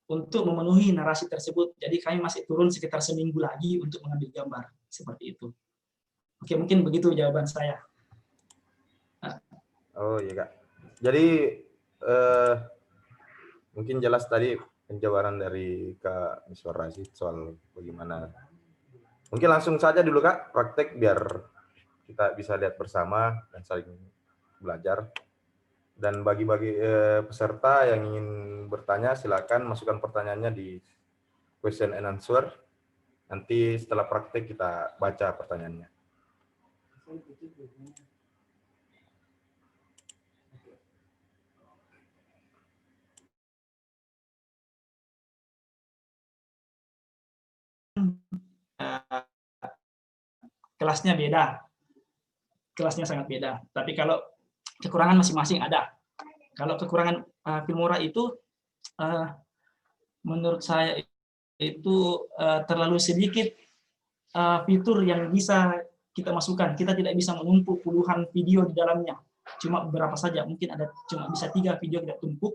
untuk memenuhi narasi tersebut. Jadi kami masih turun sekitar seminggu lagi untuk mengambil gambar seperti itu. Oke, mungkin begitu jawaban saya. Oh iya Kak. Jadi mungkin jelas tadi penjabaran dari Kak Miswar Rashid soal bagaimana. Mungkin langsung saja dulu Kak praktek biar kita bisa lihat bersama dan saling belajar. Dan bagi peserta yang ingin bertanya, silakan masukkan pertanyaannya di question and answer. Nanti setelah praktek kita baca pertanyaannya. Kelasnya beda, kelasnya sangat beda. Tapi kalau kekurangan masing-masing ada. Kalau kekurangan Filmora itu menurut saya itu terlalu sedikit fitur yang bisa kita masukkan. Kita tidak bisa menumpuk puluhan video di dalamnya. Cuma beberapa saja, mungkin ada cuma bisa 3 video kita tumpuk.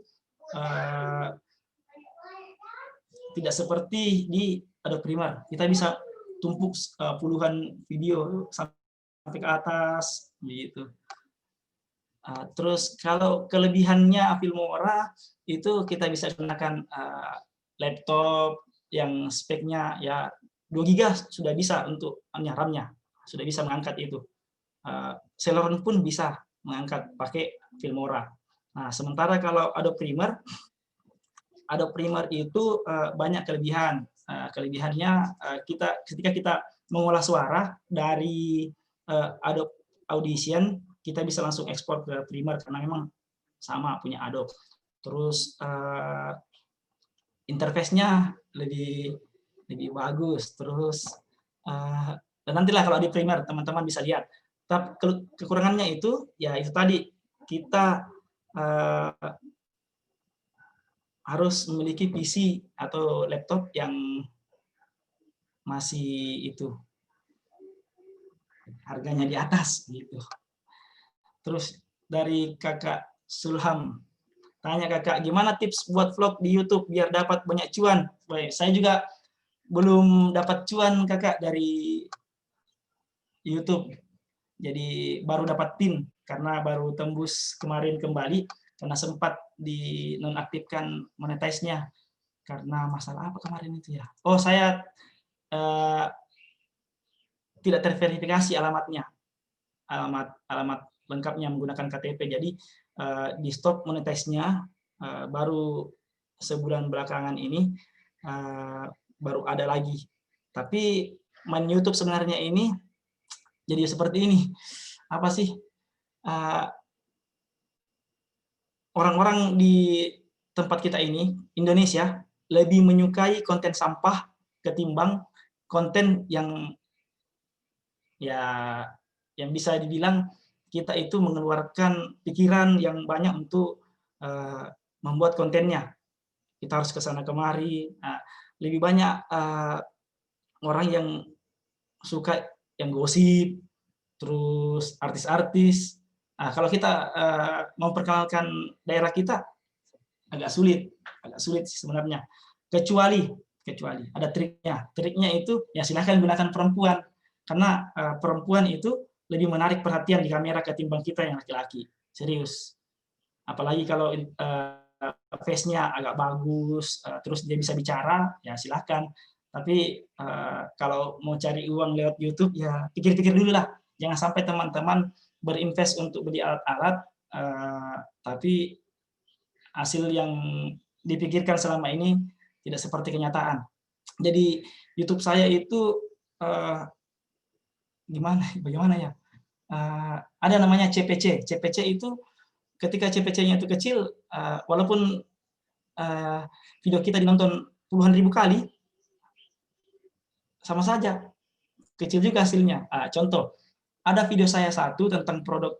Tidak seperti di Adobe Premiere, kita bisa tumpuk puluhan video sampai ke atas gitu. Terus kalau kelebihannya Filmora itu kita bisa gunakan laptop yang speknya ya 2 GB sudah bisa untuk RAM-nya, sudah bisa mengangkat itu. Celeron pun bisa mengangkat pakai Filmora. Nah, sementara kalau Adobe Premiere itu banyak kelebihan. Kelebihannya ketika kita mengolah suara dari Adobe Audition, kita bisa langsung ekspor ke Premiere karena memang sama punya Adobe. Terus interface-nya lebih bagus. Terus dan nantilah kalau di Premiere teman-teman bisa lihat. Tapi kekurangannya itu ya itu tadi, kita harus memiliki PC atau laptop yang masih itu harganya di atas gitu. Terus dari Kakak Sulham, tanya Kakak, gimana tips buat vlog di YouTube biar dapat banyak cuan? Baik, saya juga belum dapat cuan Kakak dari YouTube. Jadi baru dapat PIN karena baru tembus kemarin kembali karena sempat dinonaktifkan monetize-nya. Karena masalah apa kemarin itu ya? Oh, saya tidak terverifikasi alamatnya, alamat lengkapnya menggunakan KTP. Jadi di stop monetize-nya baru sebulan belakangan ini baru ada lagi. Tapi main YouTube sebenarnya ini jadi seperti ini. Apa sih? Orang-orang di tempat kita ini, Indonesia, lebih menyukai konten sampah ketimbang konten yang ya yang bisa dibilang kita itu mengeluarkan pikiran yang banyak untuk membuat kontennya. Kita harus ke sana kemari. Lebih banyak orang yang suka yang gosip, terus artis-artis. Kalau kita mau perkenalkan daerah kita agak sulit sih sebenarnya. Kecuali ada triknya. Triknya itu ya silahkan gunakan perempuan, karena perempuan itu lebih menarik perhatian di kamera ketimbang kita yang laki-laki. Serius. Apalagi kalau face-nya agak bagus, terus dia bisa bicara, ya silahkan. Tapi kalau mau cari uang lewat YouTube, ya pikir-pikir dulu lah. Jangan sampai teman-teman berinvest untuk beli alat-alat, tapi hasil yang dipikirkan selama ini tidak seperti kenyataan. Jadi YouTube saya itu bagaimana ya? Ada namanya CPC. CPC itu ketika CPC-nya itu kecil, walaupun video kita dinonton puluhan ribu kali, sama saja kecil juga hasilnya. Contoh, ada video saya satu tentang produk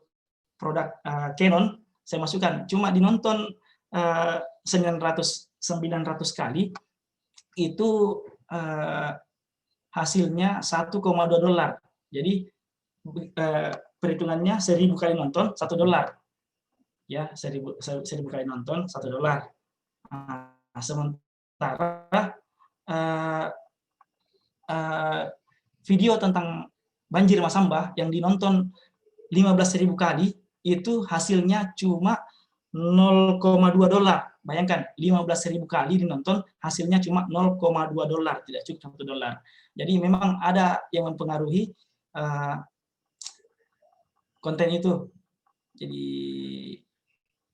Canon, saya masukkan cuma dinonton 900 kali, itu hasilnya $1,2. Jadi perhitungannya 1000 kali nonton $1. Ya, 1000 kali nonton $1. Sementara sementara video tentang banjir Masamba yang dinonton 15.000 kali, itu hasilnya cuma $0,2. Bayangkan, 15.000 kali dinonton, hasilnya cuma $0,2, tidak cukup $1. Jadi memang ada yang mempengaruhi konten itu. Jadi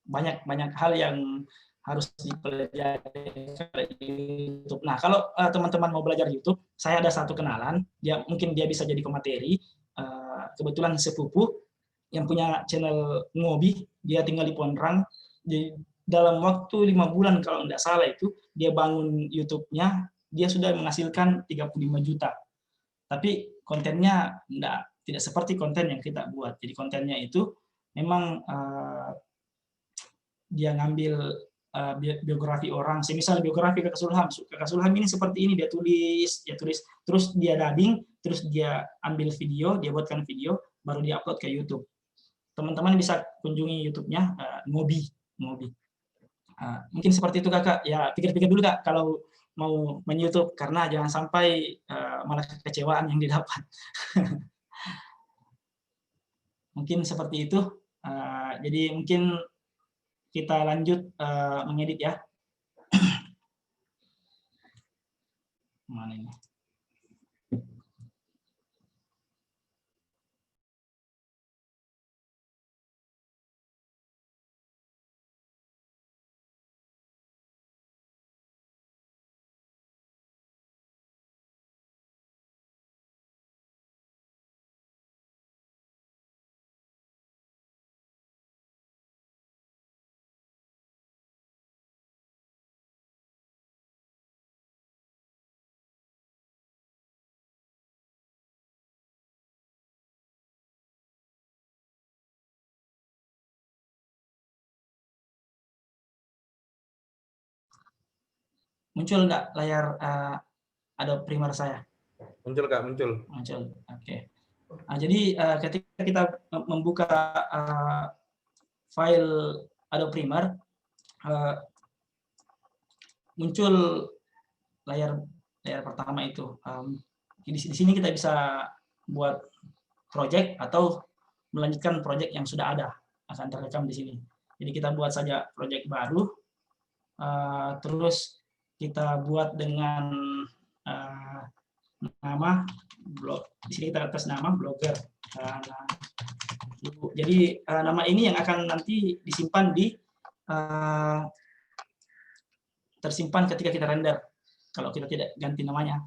banyak hal yang harus dipelajari YouTube. Nah, kalau teman-teman mau belajar YouTube, saya ada satu kenalan, mungkin dia bisa jadi pemateri. Kebetulan sepupu yang punya channel Ngobi, dia tinggal di Ponrang. Jadi dalam waktu 5 bulan kalau tidak salah itu, dia bangun YouTube-nya, dia sudah menghasilkan 35 juta. Tapi kontennya tidak seperti konten yang kita buat. Jadi kontennya itu memang dia ngambil biografi orang, semisal biografi Kakak Sulham. Kakak Sulham ini seperti ini, dia tulis, terus dia dubbing, terus dia ambil video, dia buatkan video, baru dia upload ke YouTube. Teman-teman bisa kunjungi YouTube-nya Ngobi. Mungkin seperti itu Kakak. Ya, pikir-pikir dulu Kak kalau mau men-YouTube, karena jangan sampai malah kekecewaan yang didapat. Mungkin seperti itu. Jadi mungkin kita lanjut mengedit ya. Mana ini? Muncul nggak layar Adobe Premiere saya? Muncul Kak, muncul. Muncul, oke. Nah, jadi ketika kita membuka file Adobe Premiere, muncul layar pertama itu. Di sini kita bisa buat project atau melanjutkan project yang sudah ada, akan terekam di sini. Jadi kita buat saja project baru, terus kita buat dengan nama blog. Di sini kita atas nama blogger. Jadi nama ini yang akan nanti disimpan tersimpan ketika kita render. Kalau kita tidak ganti namanya.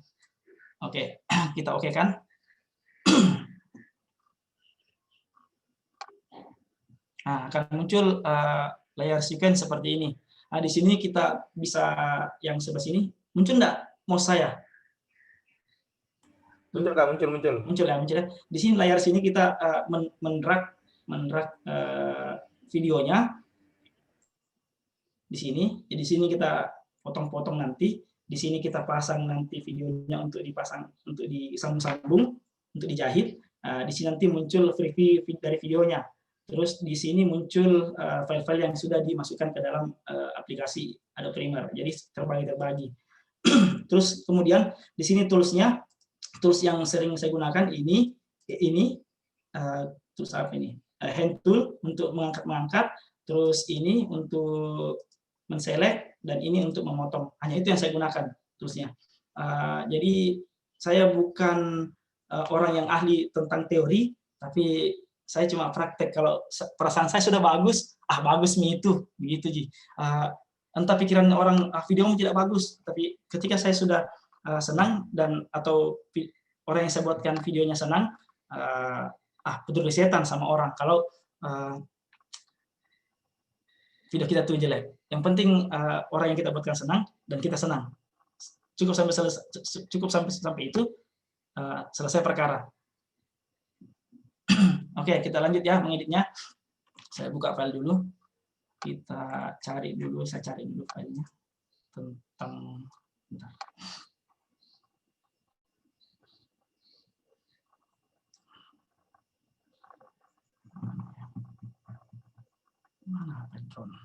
Oke, kita oke kan? Nah, akan muncul layar sequence seperti ini. Nah, di sini kita bisa yang sebelah sini. Muncul enggak mouse saya? Muncul Kak, muncul. Muncul ya. Di sini layar sini kita mendrag videonya. Di sini. Jadi di sini kita potong-potong nanti. Di sini kita pasang nanti videonya untuk dipasang, untuk disambung-sambung, untuk dijahit. Di sini nanti muncul preview dari videonya. Terus di sini muncul file-file yang sudah dimasukkan ke dalam aplikasi Adobe Premiere. Jadi terbagi. Terus kemudian di sini toolsnya, tools yang sering saya gunakan ini tools apa ini? Hand tool untuk mengangkat, terus ini untuk menselect, dan ini untuk memotong. Hanya itu yang saya gunakan toolsnya. Jadi saya bukan orang yang ahli tentang teori, tapi saya cuma praktek. Kalau perasaan saya sudah bagus, bagus nih itu, begitu Ji. Entah pikiran orang videomu tidak bagus, tapi ketika saya sudah senang dan atau orang yang saya buatkan videonya senang, peduli setan sama orang kalau video kita tuh jelek. Yang penting orang yang kita buatkan senang dan kita senang. Cukup sampai itu selesai perkara. Oke, kita lanjut ya mengeditnya. Saya buka file dulu. Kita cari dulu, saya cari dulu filenya tentang bentar. Mana background?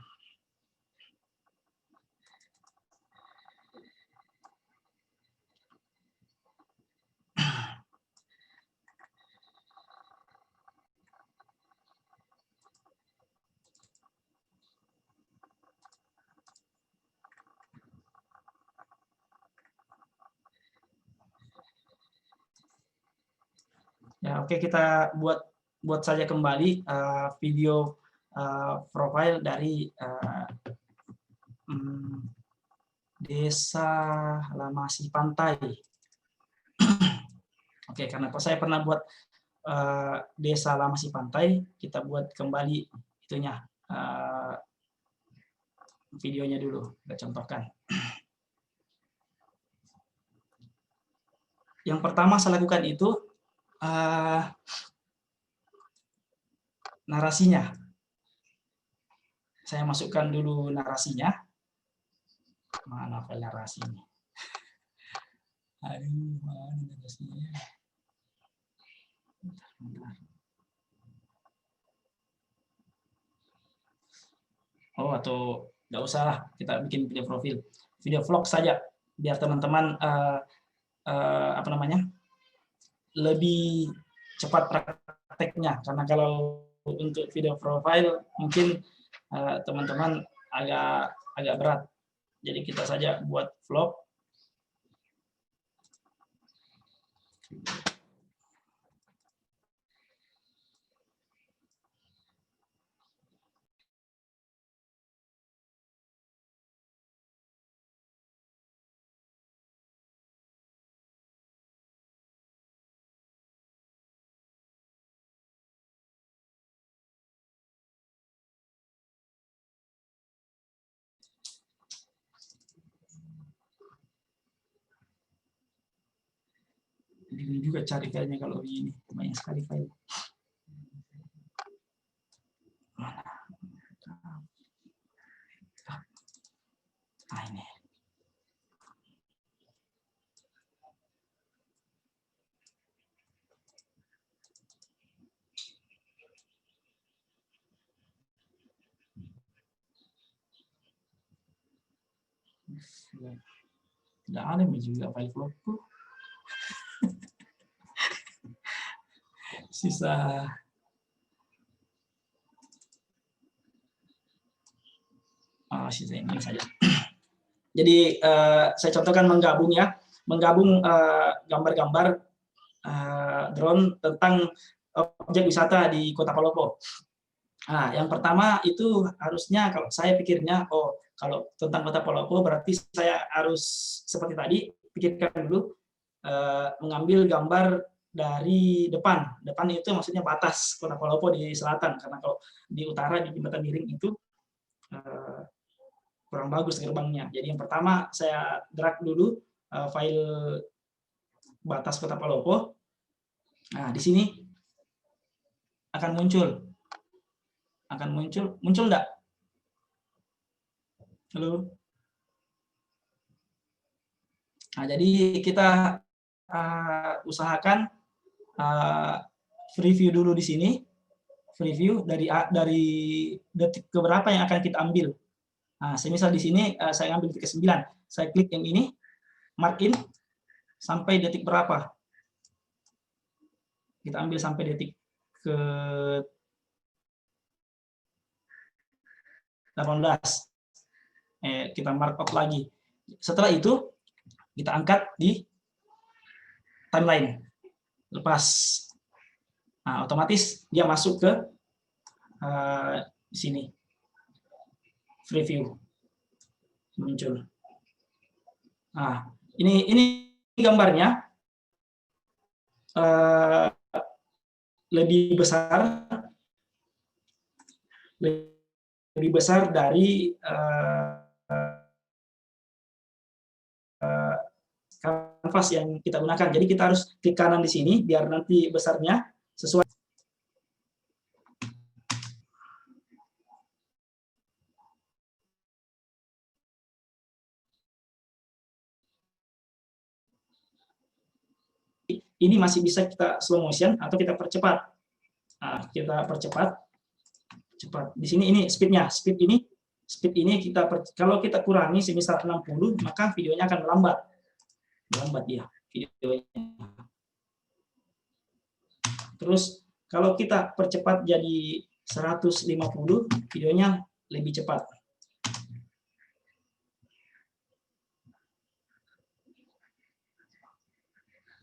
Ya, oke, kita buat saja kembali video profile dari Desa Lamasi Pantai. Oke, karena saya pernah buat Desa Lamasi Pantai, kita buat kembali itunya, videonya dulu, kita contohkan. Yang pertama saya lakukan itu narasinya. Saya masukkan dulu narasinya. Mana file narasinya? Aduh, mana narasinya? Bentar. Oh, atau nggak usah lah, kita bikin video profil, video vlog saja, biar teman-teman apa namanya, lebih cepat prakteknya. Karena kalau untuk video profile mungkin teman-teman agak berat. Jadi kita saja buat vlog. Ini juga cari filenya kalau begini, banyak sekali file. Nah, ini. Tidak ada juga file vlogku. Sisa. Sisa ini saja. Jadi saya contohkan menggabung gambar-gambar drone tentang objek wisata di Kota Palopo. Nah, yang pertama itu harusnya kalau saya pikirnya, kalau tentang Kota Palopo berarti saya harus seperti tadi pikirkan dulu mengambil gambar dari depan. Depan itu maksudnya batas Kota Palopo di selatan, karena kalau di utara di Jembatan Miring itu kurang bagus gerbangnya. Jadi yang pertama saya drag dulu file batas Kota Palopo. Nah, di sini akan muncul enggak? Halo. Nah, jadi kita usahakan preview dulu di sini, preview dari detik keberapa yang akan kita ambil. Nah, semisal di sini saya ambil detik ke-9, saya klik yang ini, mark in sampai detik berapa. Kita ambil sampai detik ke 18. Kita mark out lagi. Setelah itu kita angkat di timeline. Lepas otomatis dia masuk ke sini. Preview muncul. Nah, ini gambarnya lebih besar dari kanvas yang kita gunakan. Jadi kita harus klik kanan di sini biar nanti besarnya sesuai. Ini masih bisa kita slow motion atau kita percepat. Nah, kita percepat. Cepat. Di sini ini speed-nya. Speed ini kalau kita kurangi semisal 60, maka videonya akan melambat. Melambat dia videonya. Terus kalau kita percepat jadi 150, videonya lebih cepat.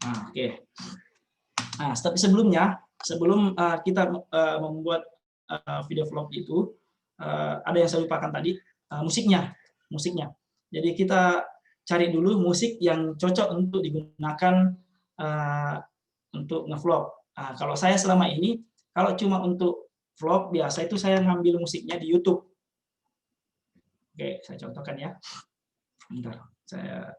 Nah, oke. Nah, tapi sebelumnya, sebelum kita membuat video vlog itu, ada yang saya lupakan tadi, musiknya. Jadi kita cari dulu musik yang cocok untuk digunakan untuk ngevlog. Nah, kalau saya selama ini, kalau cuma untuk vlog biasa itu saya ngambil musiknya di YouTube. Oke, saya contohkan ya. Bentar, saya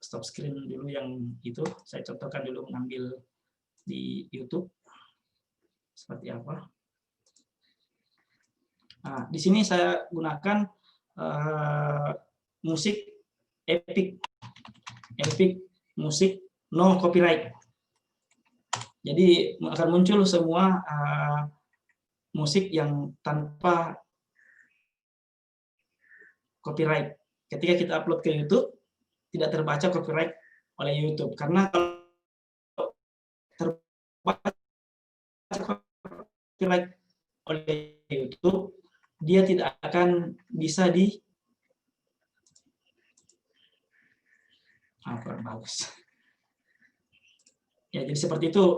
stop screen dulu yang itu. Saya contohkan dulu mengambil di YouTube seperti apa. Nah, di sini saya gunakan musik Epic musik no copyright. Jadi akan muncul semua musik yang tanpa copyright. Ketika kita upload ke YouTube, tidak terbaca copyright oleh YouTube. Karena kalau terbaca copyright oleh YouTube, dia tidak akan bisa bagus. Ya, jadi seperti itu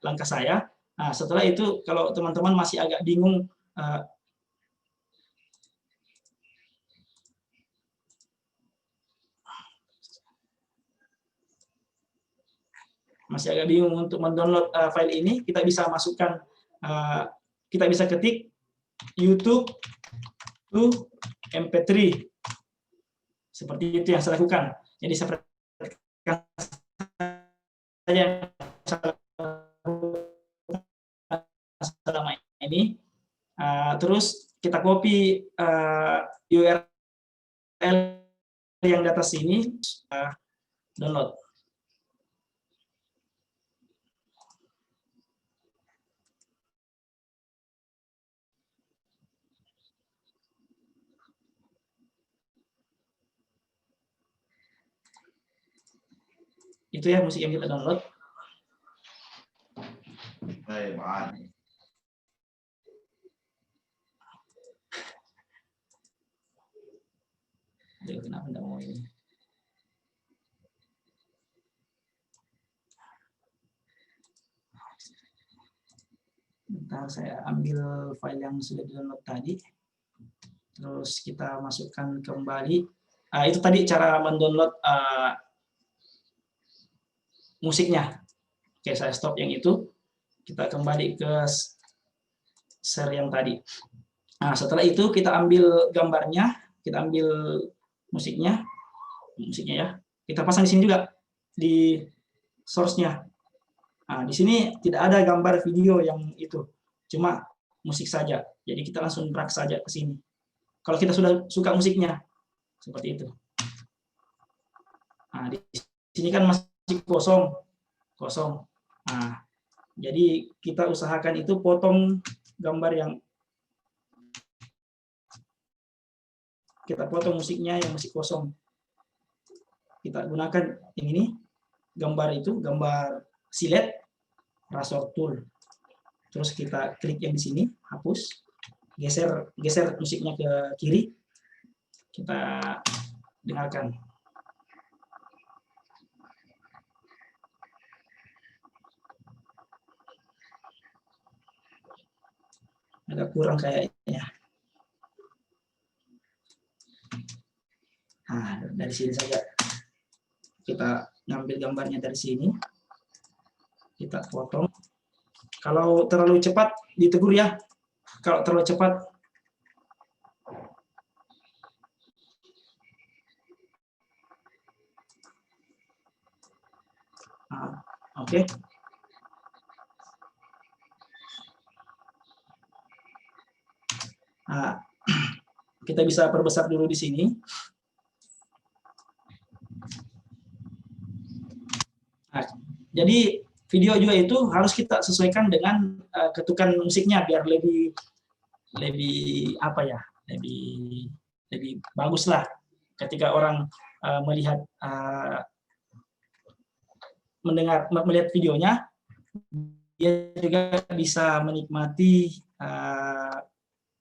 langkah saya. Nah, setelah itu kalau teman-teman masih agak bingung untuk mendownload file ini, kita bisa masukkan, kita bisa ketik YouTube to MP3. Seperti itu yang saya lakukan. Jadi seperti saja selama ini. Terus kita copy URL yang di atas sini, download. Itu ya musik yang kita download. Aduh, kenapa enggak mau ini? Bentar, saya ambil file yang sudah di-download tadi. Terus kita masukkan kembali. Itu tadi cara mendownload musiknya. Oke, saya stop yang itu. Kita kembali ke share yang tadi. Nah, setelah itu kita ambil gambarnya, kita ambil musiknya ya. Kita pasang di sini juga di source-nya. Nah, di sini tidak ada gambar video yang itu, cuma musik saja. Jadi kita langsung drag saja ke sini. Kalau kita sudah suka musiknya, seperti itu. Nah, di sini kan masih kosong. Nah, jadi kita usahakan itu potong gambar yang kita potong musiknya yang masih kosong. Kita gunakan yang ini, gambar silet, razor tool. Terus kita klik yang di sini, hapus, geser musiknya ke kiri, kita dengarkan. Agak kurang kayaknya. Nah, dari sini saja. Kita ngambil gambarnya dari sini. Kita potong. Kalau terlalu cepat, ditegur ya. Kalau terlalu cepat, oke. Nah, kita bisa perbesar dulu di sini. Nah, jadi video juga itu harus kita sesuaikan dengan ketukan musiknya biar lebih apa ya, lebih bagus lah ketika orang melihat videonya, dia juga bisa menikmati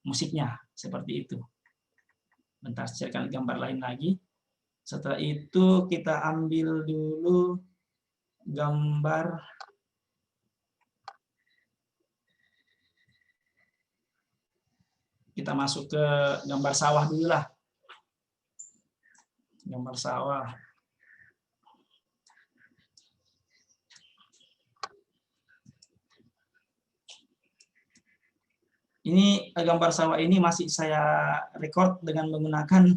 musiknya seperti itu. Bentar, saya carikan gambar lain lagi. Setelah itu kita ambil dulu gambar kita masuk ke gambar sawah dulu lah. Gambar sawah. Ini gambar sawah ini masih saya record dengan menggunakan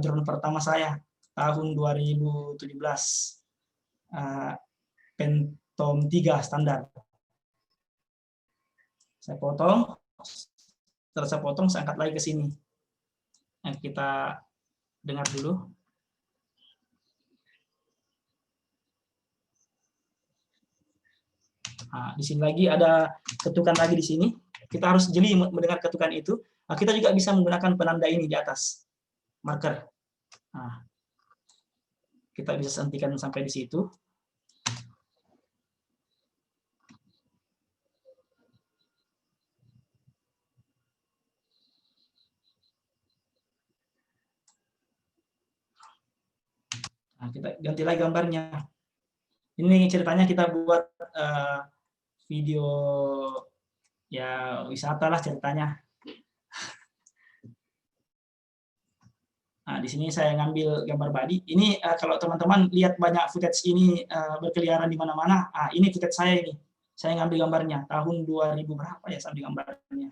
drone pertama saya tahun 2017. Phantom 3 standar. Saya potong, setelah saya potong, saya angkat lagi ke sini. Nah, kita dengar dulu. Nah, di sini lagi ada ketukan lagi di sini. Kita harus jeli mendengar ketukan itu. Nah, kita juga bisa menggunakan penanda ini di atas marker. Nah, kita bisa hentikan sampai di situ. Nah, kita ganti lagi gambarnya. Ini ceritanya kita buat video ya wisata lah ceritanya. Nah, di sini saya ngambil gambar body. Ini kalau teman-teman lihat banyak footage ini berkeliaran di mana-mana, ini footage saya ini. Saya ngambil gambarnya tahun 2000 berapa ya saya ambil gambarnya.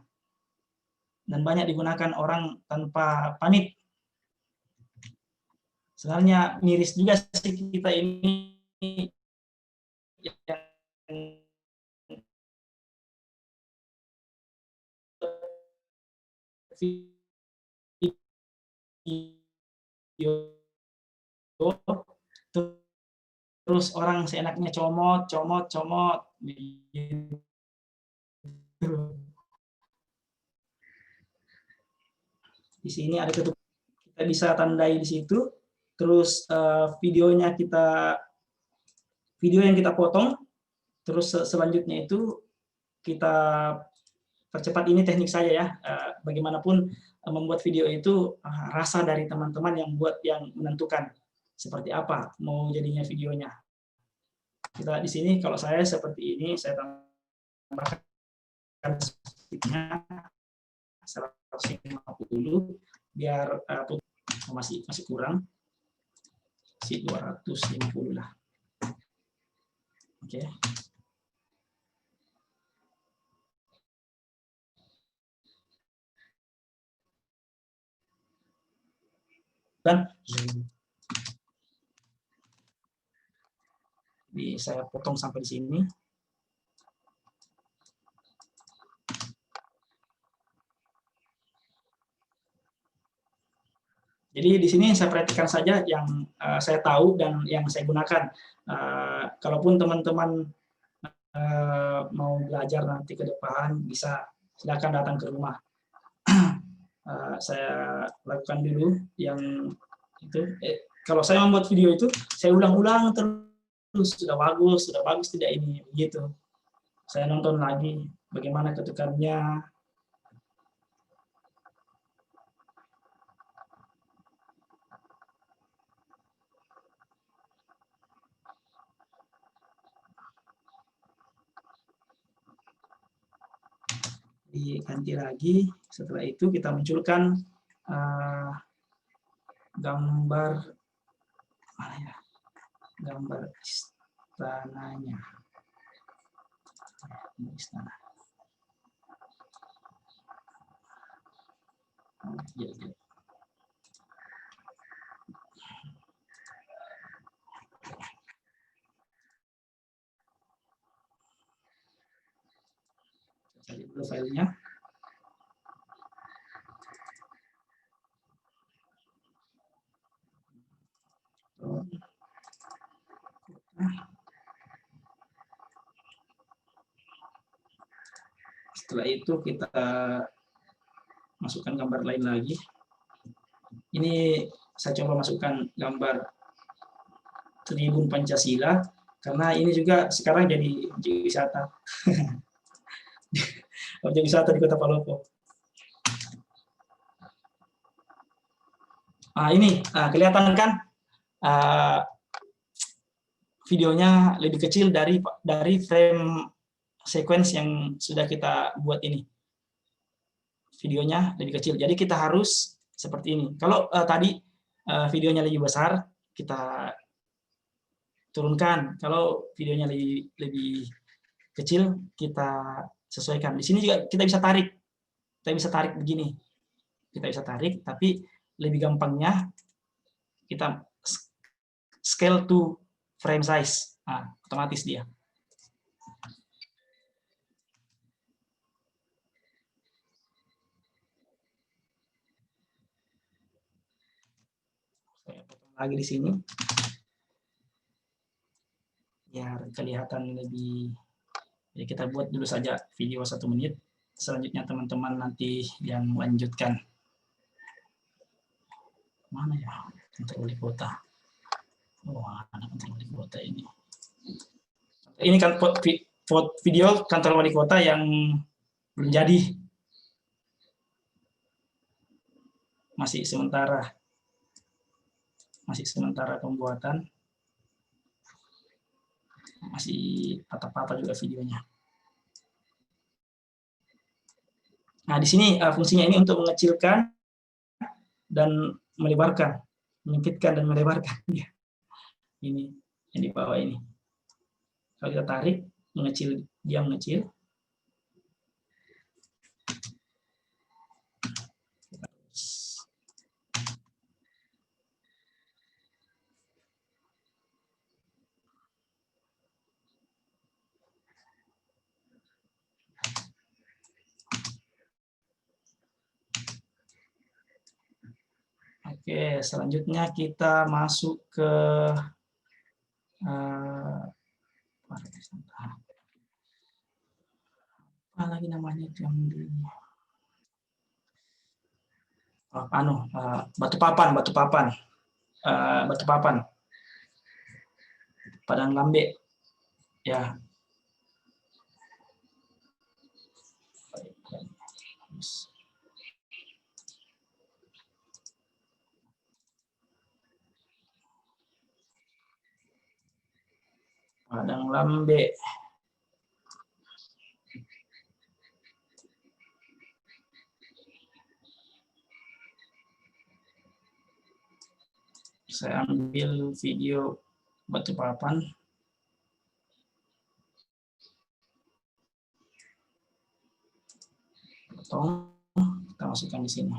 Dan banyak digunakan orang tanpa panik. Sebenarnya miris juga sih kita ini yang video terus orang seenaknya comot. Di sini ada ketukan, kita bisa tandai di situ. Terus video yang kita potong, terus selanjutnya itu kita percepat. Ini teknik saya ya. Bagaimanapun membuat video itu rasa dari teman-teman yang menentukan seperti apa mau jadinya videonya. Kita di sini kalau saya seperti ini, saya tambahkan speednya 150 biar masih kurang, si 250 lah. Oke. Dan saya potong sampai di sini. Jadi di sini saya perhatikan saja yang saya tahu dan yang saya gunakan. Kalaupun teman-teman mau belajar nanti ke depan, bisa silakan datang ke rumah. Saya lakukan dulu yang itu. Kalau saya membuat video itu, saya ulang-ulang terus, sudah bagus tidak ini, begitu. Saya nonton lagi bagaimana ketukannya. Diganti lagi. Setelah itu kita munculkan gambar mana ya? Gambar istananya. Istana. Ya. Cari dulu filenya. Setelah itu kita masukkan gambar lain lagi. Ini saya coba masukkan gambar Tribun Pancasila, karena ini juga sekarang jadi objek wisata. Objek wisata di Kota Palopo. Ini kelihatan kan videonya lebih kecil dari frame sequence yang sudah kita buat ini. Videonya lebih kecil. Jadi kita harus seperti ini. Kalau tadi videonya lebih besar, kita turunkan. Kalau videonya lebih kecil, kita sesuaikan. Di sini juga kita bisa tarik. Kita bisa tarik begini. Kita bisa tarik, tapi lebih gampangnya kita scale to frame size. Nah, otomatis dia. Saya potong lagi di sini. Biar kelihatan lebih. Jadi kita buat dulu saja video 1 menit. Selanjutnya teman-teman nanti yang melanjutkan. Mana ya kantor wali kota? Oh, ada kantor wali kota ini. Ini kan video kantor wali kota yang belum jadi. Masih sementara pembuatan. Masih patah-patah juga videonya. Nah, di sini fungsinya ini untuk mengecilkan dan melebarkan, menyempitkan dan melebarkan. Ini yang di bawah ini. Kalau kita tarik, mengecil, dia mengecil. Oke, selanjutnya kita masuk ke apa lagi namanya yang di batu papan, Padang Lambe, ya. Padang Lambe. Saya ambil video batu papan. Potong, kita masukkan di sini.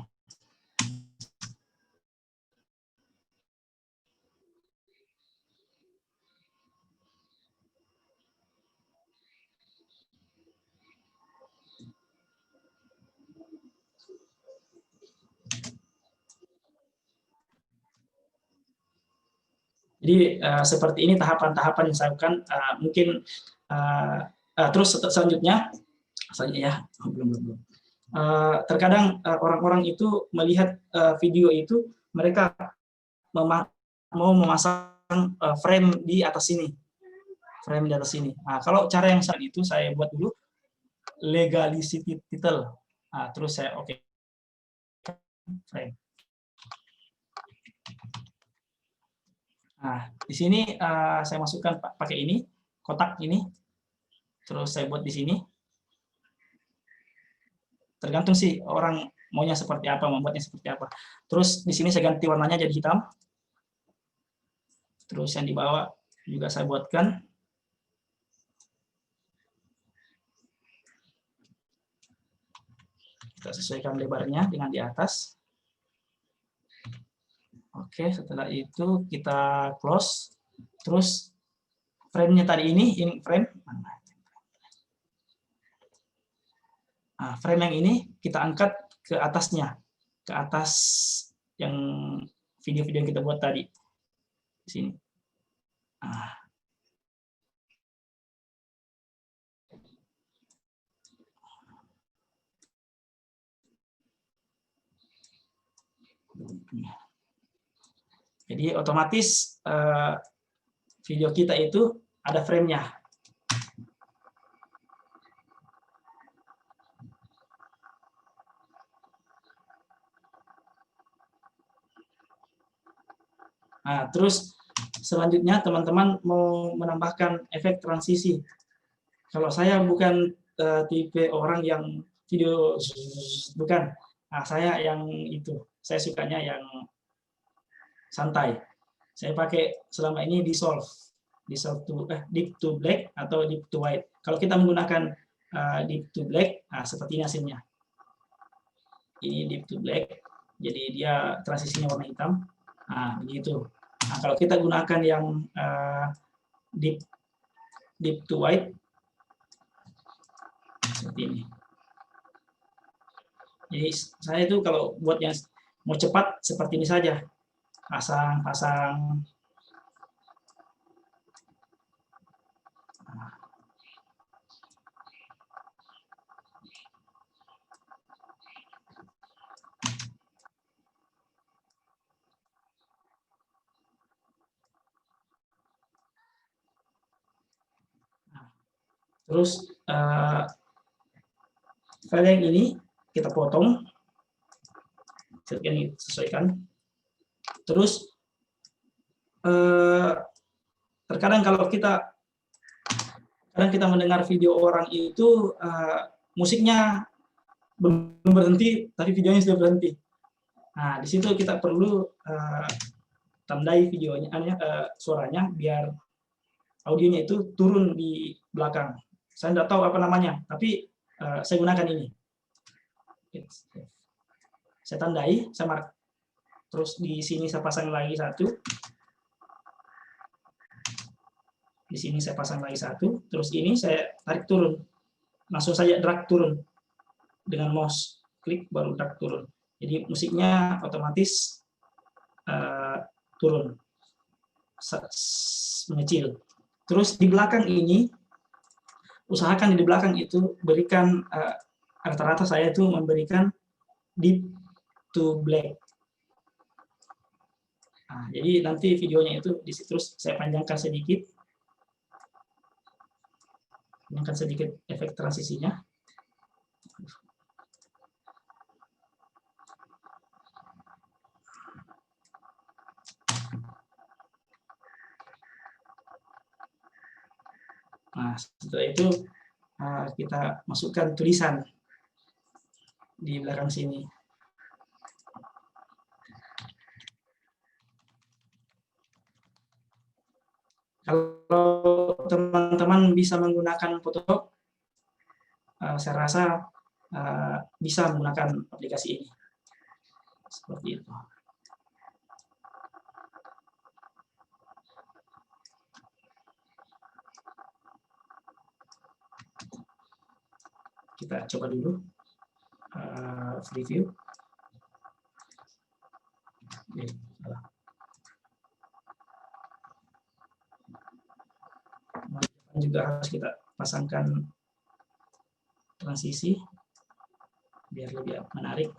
Jadi seperti ini tahapan-tahapan yang saya lakukan. Mungkin terus selanjutnya ya, belum. Terkadang orang-orang itu melihat video itu, mereka mau memasang frame di atas sini. Nah, kalau cara yang saat itu saya buat dulu legalisity title. Nah, terus saya frame. Nah, di sini saya masukkan pakai ini, kotak ini. Terus saya buat di sini. Tergantung sih orang maunya seperti apa, membuatnya seperti apa. Terus di sini saya ganti warnanya jadi hitam. Terus yang di bawah juga saya buatkan. Kita sesuaikan lebarnya dengan di atas. Oke, setelah itu kita close. Terus frame-nya tadi ini frame. Nah, frame yang ini kita angkat ke atasnya, ke atas yang video-video yang kita buat tadi. Di sini. Nah. Jadi otomatis video kita itu ada frame-nya. Nah, terus selanjutnya teman-teman mau menambahkan efek transisi. Kalau saya bukan tipe orang yang video, bukan. Nah, saya yang itu, saya sukanya yang santai. Saya pakai selama ini dissolve to deep to black atau deep to white. Kalau kita menggunakan deep to black, nah seperti ini hasilnya. Ini deep to black, jadi dia transisinya warna hitam. Nah, begitu. Nah, kalau kita gunakan yang deep to white, seperti ini. Jadi saya itu kalau buat yang mau cepat seperti ini saja, pasang. Terus file yang ini kita potong, ini sesuaikan. Terus terkadang kalau kita mendengar video orang itu musiknya belum berhenti, tapi videonya sudah berhenti. Nah, di situ kita perlu tandai videonya, suaranya biar audionya itu turun di belakang. Saya tidak tahu apa namanya, tapi saya gunakan ini. Saya tandai, saya mark. Terus di sini saya pasang lagi satu. Di sini saya pasang lagi satu. Terus ini saya tarik turun. Langsung saja drag turun. Dengan mouse. Klik baru drag turun. Jadi musiknya otomatis turun. Mengecil. Terus di belakang ini, usahakan di belakang itu berikan, rata-rata saya itu memberikan deep to black. Nah, jadi nanti videonya itu di situ, terus saya panjangkan sedikit efek transisinya. Nah, setelah itu kita masukkan tulisan di belakang sini. Kalau teman-teman bisa menggunakan Photoshop, saya rasa bisa menggunakan aplikasi ini. Seperti itu. Kita coba dulu preview. Juga harus kita pasangkan transisi biar lebih menarik.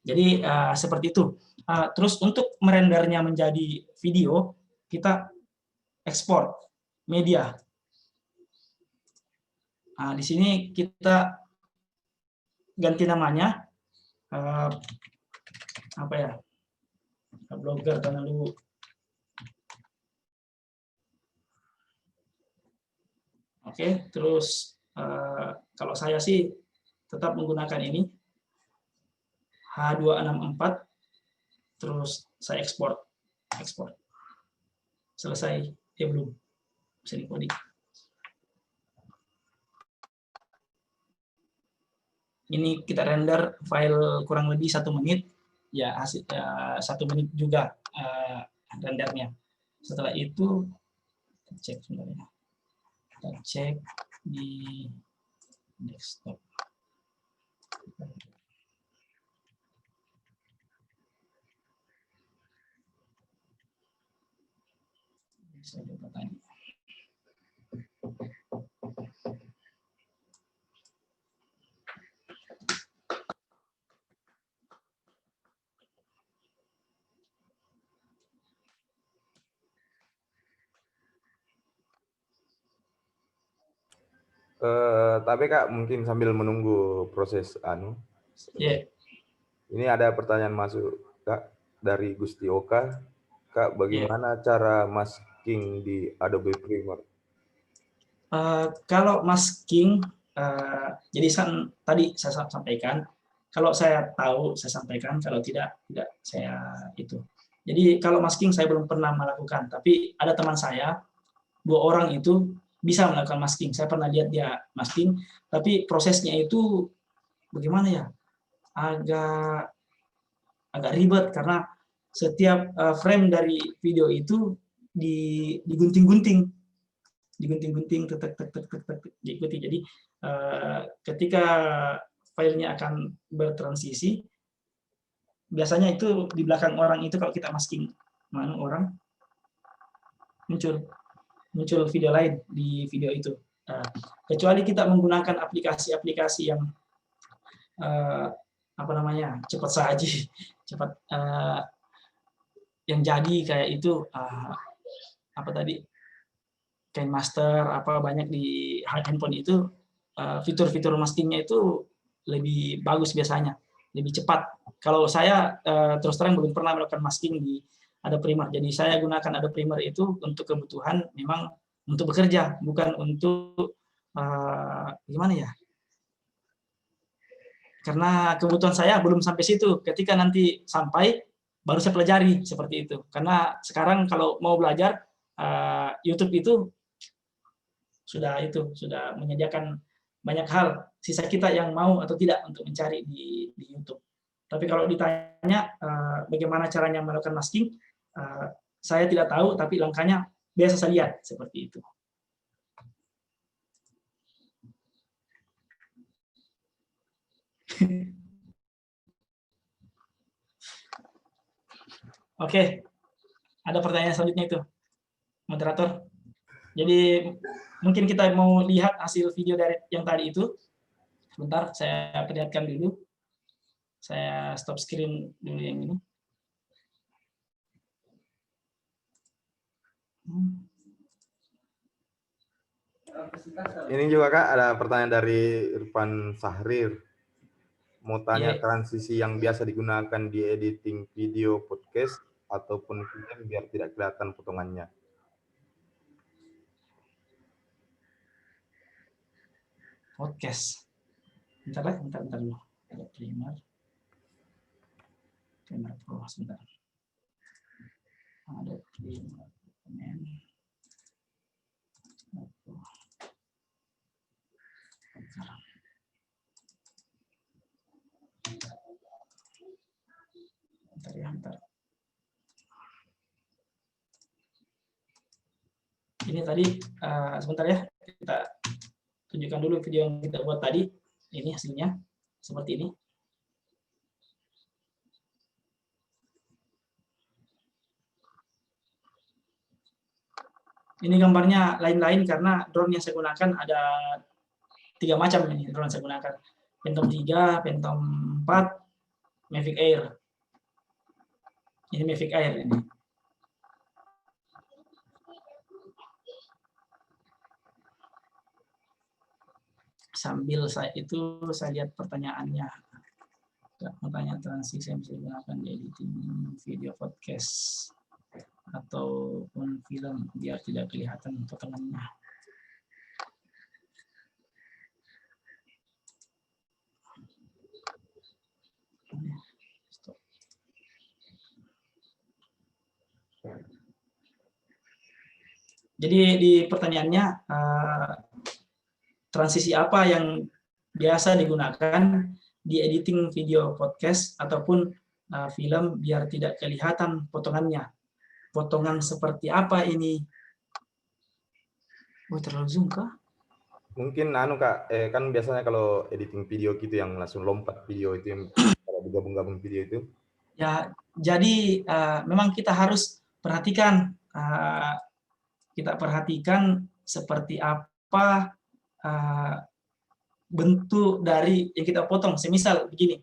Jadi seperti itu. Terus untuk merendernya menjadi video, kita ekspor media. Di sini kita ganti namanya, apa ya? Blogger karena dulu. Oke, terus kalau saya sih tetap menggunakan ini. H264, terus saya ekspor. Selesai, belum bisa dikodik. Ini kita render file kurang lebih 1 menit, ya hasil 1 menit juga rendernya. Setelah itu kita cek sebenarnya. Kita cek di desktop. Saya coba tadi. Tapi Kak, mungkin sambil menunggu proses Yeah. ini ada pertanyaan masuk Kak dari Gusti Oka. Kak, bagaimana cara masking di Adobe Premiere? Kalau masking, jadi kan tadi saya sampaikan, kalau saya tahu saya sampaikan, kalau tidak saya itu. Jadi kalau masking saya belum pernah melakukan, tapi ada teman saya 2 orang itu bisa melakukan masking. Saya pernah lihat dia masking, tapi prosesnya itu bagaimana ya? Agak ribet karena setiap frame dari video itu digunting-gunting, diikuti. Jadi ketika filenya akan bertransisi, biasanya itu di belakang orang itu kalau kita masking orang muncul video lain di video itu. Kecuali kita menggunakan aplikasi-aplikasi yang cepat saji, cepat yang jadi kayak itu KineMaster, banyak di handphone itu fitur-fitur maskingnya itu lebih bagus biasanya, lebih cepat. Kalau saya terus terang belum pernah melakukan masking di Adobe Premiere, jadi saya gunakan Adobe Premiere itu untuk kebutuhan memang untuk bekerja, bukan untuk gimana ya? Karena kebutuhan saya belum sampai situ. Ketika nanti sampai, baru saya pelajari seperti itu. Karena sekarang kalau mau belajar YouTube itu sudah menyediakan banyak hal. Sisa kita yang mau atau tidak untuk mencari di YouTube. Tapi kalau ditanya bagaimana caranya melakukan masking, saya tidak tahu. Tapi langkahnya biasa saya lihat seperti itu. Oke, ada pertanyaan selanjutnya itu, moderator. Jadi mungkin kita mau lihat hasil video dari yang tadi itu. Sebentar, saya perlihatkan dulu. Saya stop screen dulu yang ini. Ini juga Kak, ada pertanyaan dari Irfan Sahrir. Mau tanya transisi yang biasa digunakan di editing video podcast ataupun film biar tidak kelihatan potongannya. Podcast. Bentar dulu. Ada Premiere Pro sebentar. Ada Premiere. Bentar. Ini tadi sebentar ya, kita tunjukkan dulu video yang kita buat tadi. Ini hasilnya seperti ini. Ini gambarnya lain-lain karena drone yang saya gunakan ada 3 macam ini drone saya gunakan. Phantom 3, Phantom 4, Mavic Air. Ini Mavic Air ini. Sambil saya lihat pertanyaannya. Pertanyaan transisi yang bisa digunakan di editing video podcast ataupun film biar tidak kelihatan potongannya. Jadi di pertanyaannya transisi apa yang biasa digunakan di editing video podcast ataupun film biar tidak kelihatan potongannya. Potongan seperti apa ini? Oh, terlalu zoom kah? Mungkin anu Kak, kan biasanya kalau editing video gitu yang langsung lompat video itu yang kalau digabung-gabung video itu. Ya, jadi memang kita harus perhatikan, seperti apa bentuk dari yang kita potong. Semisal begini,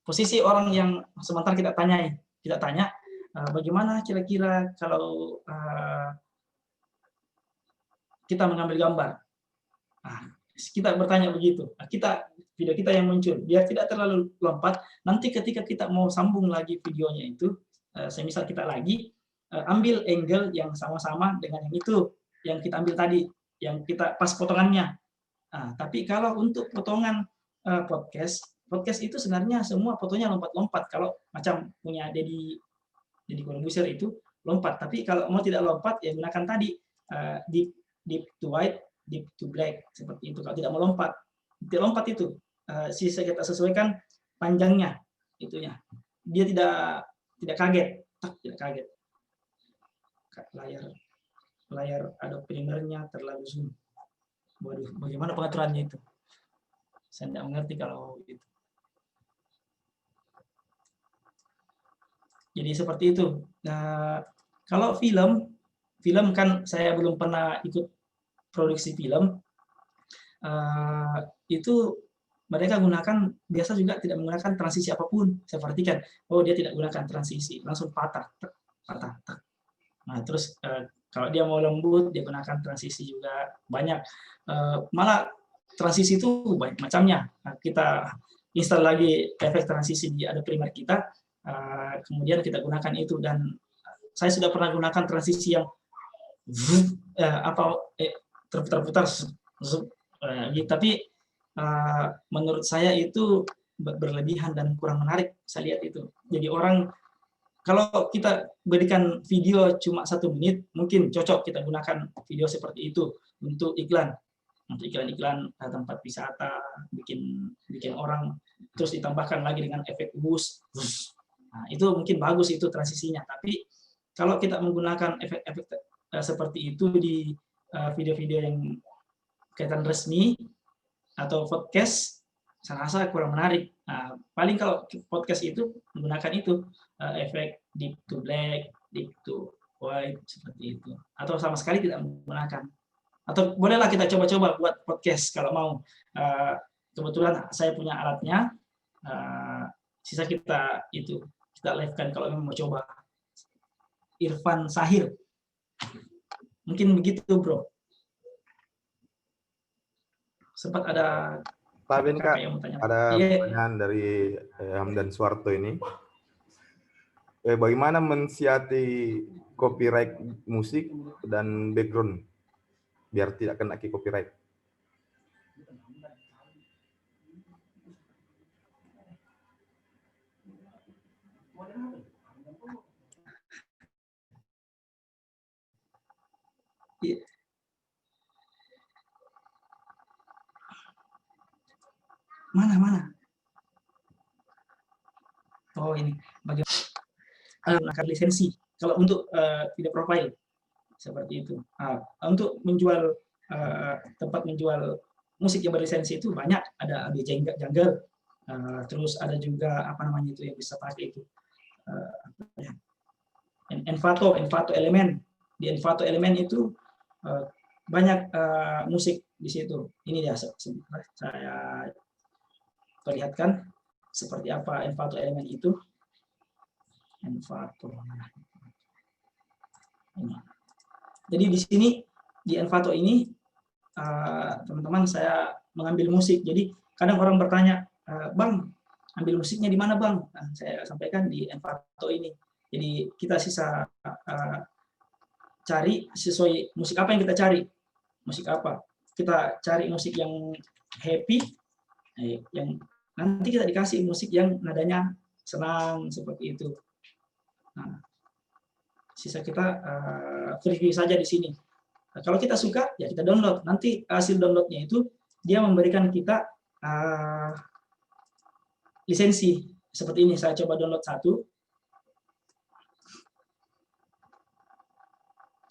posisi orang yang sementara kita tanya, bagaimana kira-kira kalau kita mengambil gambar. Kita bertanya begitu. Video kita yang muncul, biar tidak terlalu lompat. Nanti ketika kita mau sambung lagi videonya itu, semisal kita lagi ambil angle yang sama-sama dengan yang itu, yang kita ambil tadi, yang kita pas potongannya. Tapi kalau untuk potongan podcast itu sebenarnya semua fotonya lompat-lompat. Kalau macam punya Deddy Corbuzier itu lompat. Tapi kalau mau tidak lompat, ya gunakan tadi deep to white, deep to black, seperti itu. Kalau tidak mau lompat, tidak lompat itu. Sisa kita sesuaikan panjangnya, itunya. Dia tidak kaget, tidak kaget. Layar Adobe Premiere-nya terlalu zoom. Waduh, bagaimana pengaturannya itu? Saya tidak mengerti kalau itu. Jadi seperti itu. Kalau film kan saya belum pernah ikut produksi film. Itu mereka gunakan biasa juga tidak menggunakan transisi apapun. Saya perhatikan, oh dia tidak gunakan transisi, langsung patah. Nah terus kalau dia mau lembut, dia gunakan transisi juga banyak. Malah transisi itu banyak macamnya. Kita install lagi efek transisi di Adobe Premiere kita, kemudian kita gunakan itu. Dan saya sudah pernah gunakan transisi yang terputar-putar, tapi menurut saya itu berlebihan dan kurang menarik. Saya lihat itu. Jadi orang, kalau kita berikan video cuma 1 menit, mungkin cocok kita gunakan video seperti itu untuk iklan, tempat wisata, bikin orang, terus ditambahkan lagi dengan efek boost. Nah, itu mungkin bagus itu transisinya. Tapi kalau kita menggunakan efek-efek seperti itu di video-video yang kaitan resmi atau podcast, saya rasa kurang menarik. Paling kalau podcast itu menggunakan itu efek deep to black, deep to white, seperti itu. Atau sama sekali tidak menggunakan. Atau bolehlah kita coba-coba buat podcast kalau mau. Kebetulan saya punya alatnya. Sisa kita live-kan kalau mau coba. Irfan Sahir. Mungkin begitu, Bro. Sempat ada Pak Ben, Kak, ada yeah. pertanyaan dari Hamdan Suwarto ini. Bagaimana mensiasati copyright musik dan background biar tidak kena copyright? Yeah. Mana? Oh ini, bagaimana lisensi? Kalau untuk video profile seperti itu. Untuk menjual tempat menjual musik yang berlisensi itu banyak. Ada Jungle, terus ada juga apa namanya itu yang bisa pakai itu. Envato Element. Di Envato Element itu banyak musik di situ. Ini dia saya perlihatkan seperti apa Envato Element itu. Envato. Ini. Jadi di sini di Envato ini teman-teman saya mengambil musik. Jadi kadang orang bertanya, Bang, ambil musiknya di mana, Bang? Nah, saya sampaikan di Envato ini. Jadi kita sisa cari sesuai musik apa yang kita cari. Musik apa? Kita cari musik yang happy, yang nanti kita dikasih musik yang nadanya senang seperti itu. Nah, sisa kita preview saja di sini. Nah, kalau kita suka, ya kita download. Nanti hasil downloadnya itu dia memberikan kita lisensi. Seperti ini, saya coba download satu.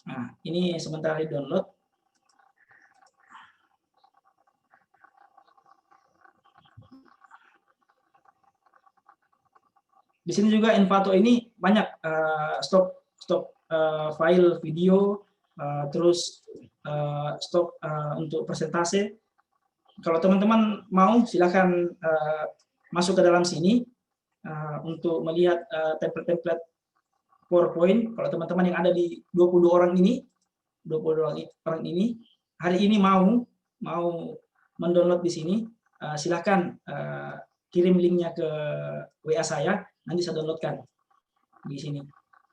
Nah, ini sebentar di download. Di sini juga Envato ini banyak stok file video, terus stok untuk presentase. Kalau teman-teman mau, silakan masuk ke dalam sini untuk melihat template-template PowerPoint. Kalau teman-teman yang ada di 22 orang ini, 22 orang ini, hari ini mau mendownload di sini, silakan kirim linknya ke WA saya, nanti saya downloadkan di sini.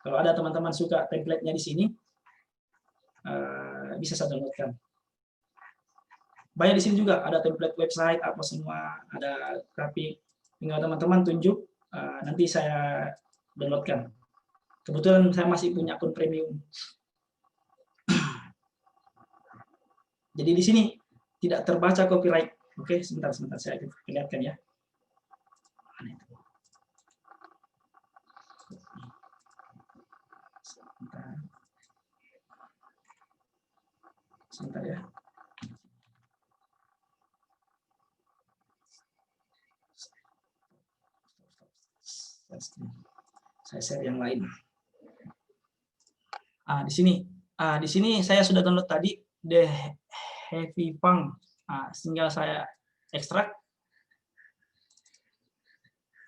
Kalau ada teman-teman suka template-nya di sini, bisa saya downloadkan. Banyak di sini juga ada template website apa semua, ada grafik. Tinggal teman-teman tunjuk, nanti saya downloadkan. Kebetulan saya masih punya akun premium. Jadi di sini tidak terbaca copyright. Oke, sebentar saya lihatkan ya. Sebentar ya. Saya share yang lain. Di sini saya sudah download tadi The Heavy Punk. Tinggal saya ekstrak.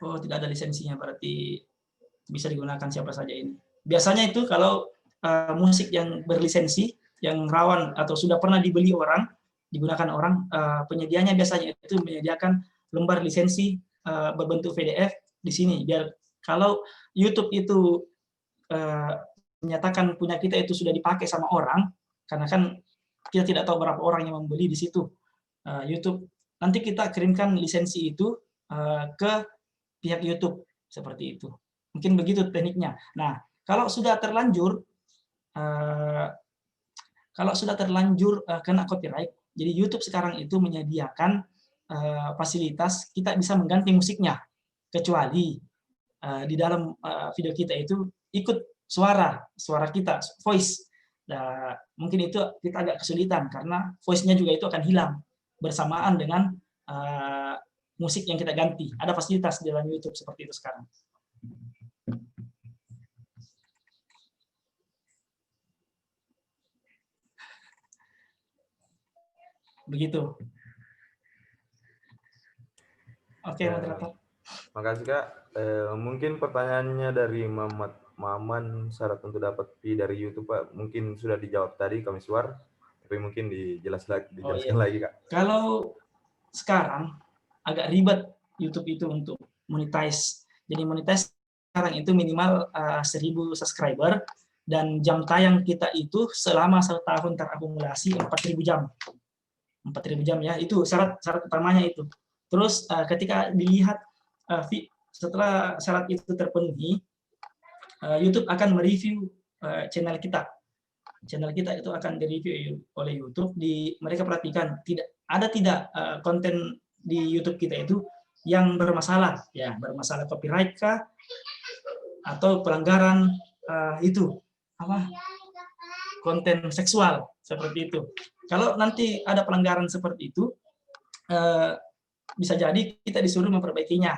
Oh, tidak ada lisensinya, berarti bisa digunakan siapa saja ini. Biasanya itu kalau musik yang berlisensi, yang rawan atau sudah pernah dibeli orang, digunakan orang, penyedianya biasanya itu menyediakan lembar lisensi berbentuk PDF di sini. Biar kalau YouTube itu menyatakan punya kita itu sudah dipakai sama orang, karena kan kita tidak tahu berapa orang yang membeli di situ. YouTube nanti kita kirimkan lisensi itu ke pihak YouTube seperti itu. Mungkin begitu tekniknya. Nah, kalau sudah terlanjur kena copyright, jadi YouTube sekarang itu menyediakan fasilitas kita bisa mengganti musiknya, kecuali di dalam video kita itu ikut suara kita, voice. Nah, mungkin itu kita agak kesulitan karena voice-nya juga itu akan hilang bersamaan dengan musik yang kita ganti. Ada fasilitas di dalam YouTube seperti itu sekarang. Begitu. Oke, moderator. Makasih Kak. Mungkin pertanyaannya dari Maman, syarat untuk dapat fee dari YouTube Pak, mungkin sudah dijawab tadi Kak Miswar, tapi mungkin dijelaskan lagi Kak. Kalau sekarang agak ribet YouTube itu untuk monetize. Jadi monetize sekarang itu minimal 1.000 subscriber dan jam tayang kita itu selama 1 tahun terakumulasi 4.000 jam. 4.000 jam ya, itu syarat utamanya itu. Terus ketika dilihat setelah syarat itu terpenuhi, YouTube akan mereview channel kita. Channel kita itu akan direview oleh YouTube. Mereka perhatikan tidak konten di YouTube kita itu yang bermasalah, ya bermasalah copyright kah atau pelanggaran itu konten seksual seperti itu. Kalau nanti ada pelanggaran seperti itu, bisa jadi kita disuruh memperbaikinya.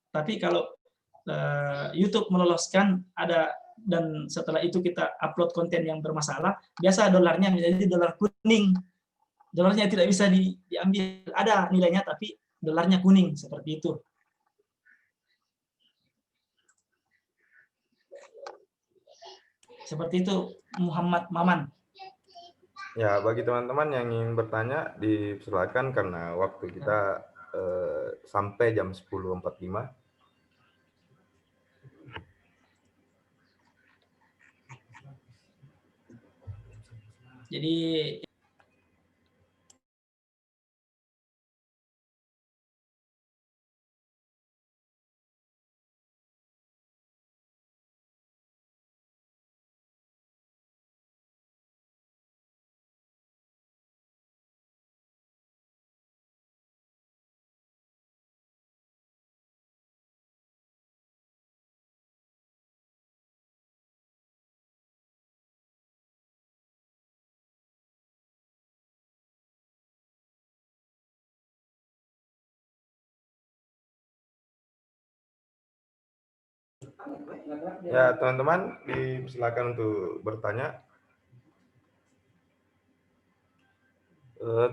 Tapi kalau YouTube meloloskan dan setelah itu kita upload konten yang bermasalah, biasa dolarnya menjadi dolar kuning. Dolarnya tidak bisa diambil, ada nilainya tapi dolarnya kuning seperti itu. Seperti itu, Muhammad Maman. Ya, bagi teman-teman yang ingin bertanya, dipersilakan karena waktu kita sampai jam 10.45. Jadi Ya, teman-teman, silakan untuk bertanya.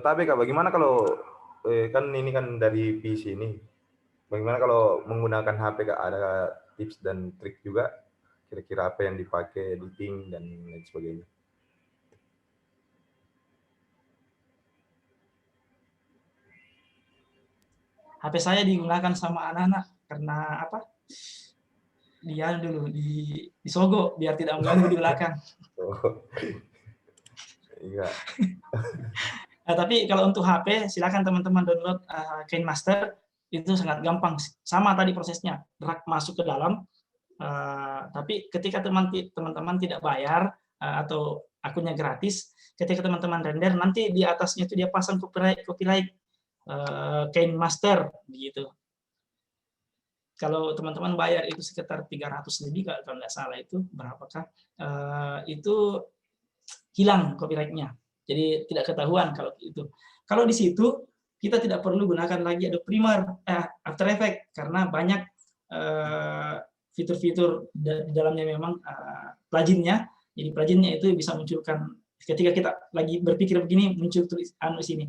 Tapi Kak, bagaimana kalau kan ini kan dari PC ini, bagaimana kalau menggunakan HP Kak? Ada tips dan trik juga? Kira-kira apa yang dipakai, editing dan lain sebagainya? HP saya digunakan sama anak-anak karena apa? Dia dulu disogok biar tidak mengganggu di belakang. Oh, iya. Tapi kalau untuk HP, silakan teman-teman download KineMaster, itu sangat gampang. Sama tadi prosesnya, drag masuk ke dalam, tapi ketika teman-teman tidak bayar atau akunnya gratis, ketika teman-teman render, nanti di atasnya itu dia pasang copyright KineMaster, gitu. Kalau teman-teman bayar itu sekitar 300 lebih, kalau nggak salah itu, berapakah, itu hilang copyright-nya. Jadi tidak ketahuan kalau itu. Kalau di situ, kita tidak perlu gunakan lagi Adobe Premiere, After Effects, karena banyak fitur-fitur di dalamnya memang plugin-nya. Jadi plugin-nya itu bisa munculkan, ketika kita lagi berpikir begini, muncul tulis sini.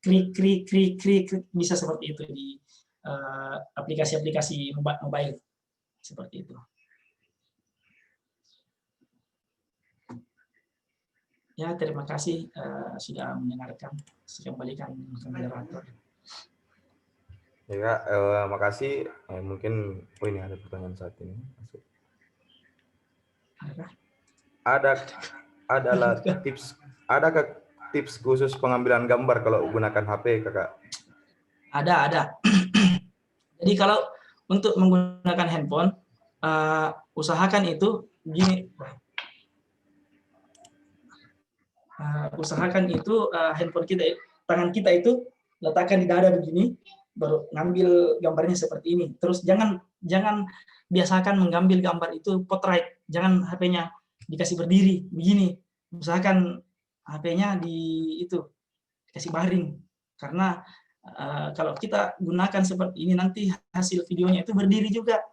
Krik, bisa seperti itu di aplikasi-aplikasi mobile. Seperti itu. Ya, terima kasih sudah mendengarkan. Saya kembalikan ke moderator. Ya Kak, makasih. Mungkin, ini ada pertanyaan saat ini. Adalah tips khusus pengambilan gambar kalau gunakan HP, Kakak? Ada. Jadi kalau untuk menggunakan handphone, usahakan itu gini. Usahakan itu handphone kita, tangan kita itu letakkan di dada begini, baru ngambil gambarnya seperti ini. Terus jangan biasakan mengambil gambar itu portrait, jangan HP-nya dikasih berdiri begini. Usahakan HP-nya dikasih baring, karena kalau kita gunakan seperti ini nanti hasil videonya itu berdiri juga.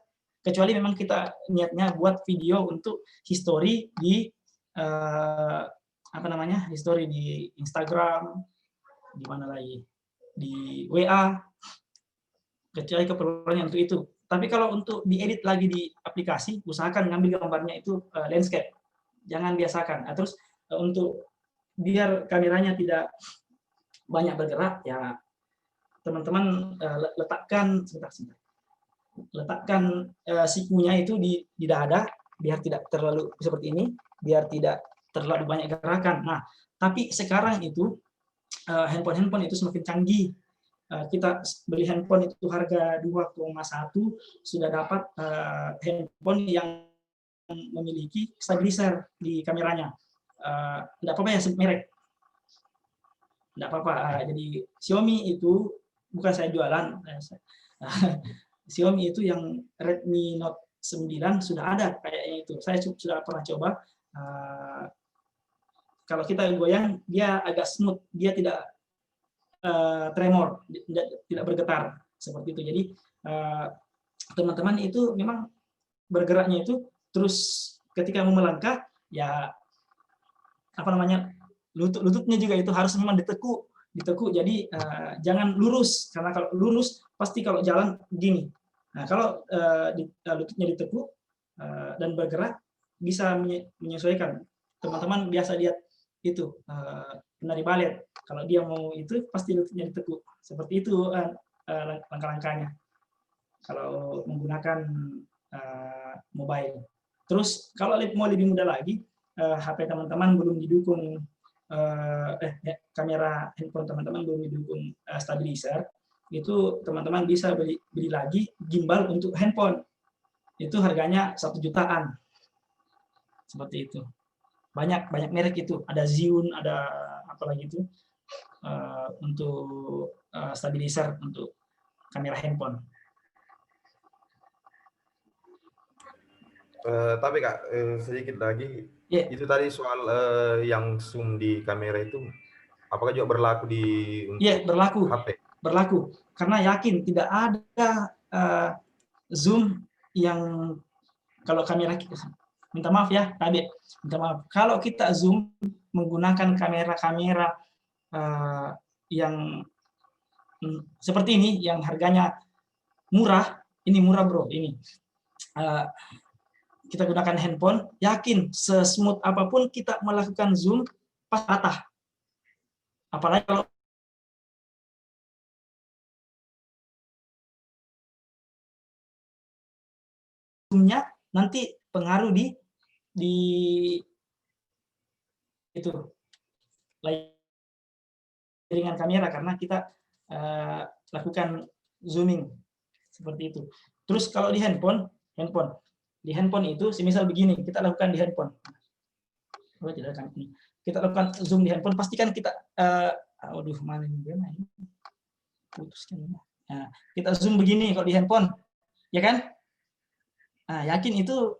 Kecuali memang kita niatnya buat video untuk history di history di Instagram, di mana lagi, di WA, kecuali keperluannya untuk itu. Tapi kalau untuk diedit lagi di aplikasi, usahakan ngambil gambarnya itu landscape, jangan biasakan. Terus untuk biar kameranya tidak banyak bergerak, ya teman-teman letakkan sikunya itu di dada, biar tidak terlalu seperti ini, biar tidak terlalu banyak gerakan. Nah, tapi sekarang itu handphone itu semakin canggih. Kita beli handphone itu harga 2,1, sudah dapat handphone yang memiliki stabilizer di kameranya. Tidak apa-apa ya merek, tidak apa-apa. Jadi Xiaomi itu bukan saya jualan. Xiaomi itu yang Redmi Note 9 sudah ada kayaknya itu. Saya sudah pernah coba. Kalau kita goyang, dia agak smooth, dia tidak tremor, tidak bergetar seperti itu. Jadi teman-teman itu memang bergeraknya itu terus ketika mau melangkah, ya lututnya juga itu harus memang ditekuk. Jadi jangan lurus, karena kalau lurus pasti kalau jalan begini. Nah, kalau lututnya ditekuk dan bergerak, bisa menyesuaikan. Teman-teman biasa lihat itu penari balet, kalau dia mau itu pasti lututnya ditekuk. Seperti itu langkah-langkahnya kalau menggunakan mobile. Terus kalau mau lebih mudah lagi, HP teman-teman belum didukung, kamera handphone teman-teman belum didukung stabilizer, itu teman-teman bisa beli lagi gimbal untuk handphone. Itu harganya 1 jutaan. Seperti itu. Banyak merek itu, ada Zhiyun, ada apa lagi itu untuk stabilizer untuk kamera handphone. Tapi Kak, sedikit lagi, itu tadi soal yang zoom di kamera itu, apakah juga berlaku di untuk HP? Berlaku, karena yakin tidak ada zoom yang kalau kamera kita, minta maaf ya, tadi minta maaf. Kalau kita zoom menggunakan kamera-kamera yang seperti ini, yang harganya murah, ini murah bro, ini kita gunakan handphone, yakin sesmooth apapun kita melakukan zoom pas rata. Apalagi kalau zoomnya nanti pengaruh di itu jaringan kamera karena kita lakukan zooming seperti itu. Terus kalau di handphone itu semisal begini, kita lakukan di handphone. Kita lakukan zoom di handphone, pastikan kita mana ini? Putuskan. Nah, kita zoom begini kalau di handphone, ya kan? Nah, yakin itu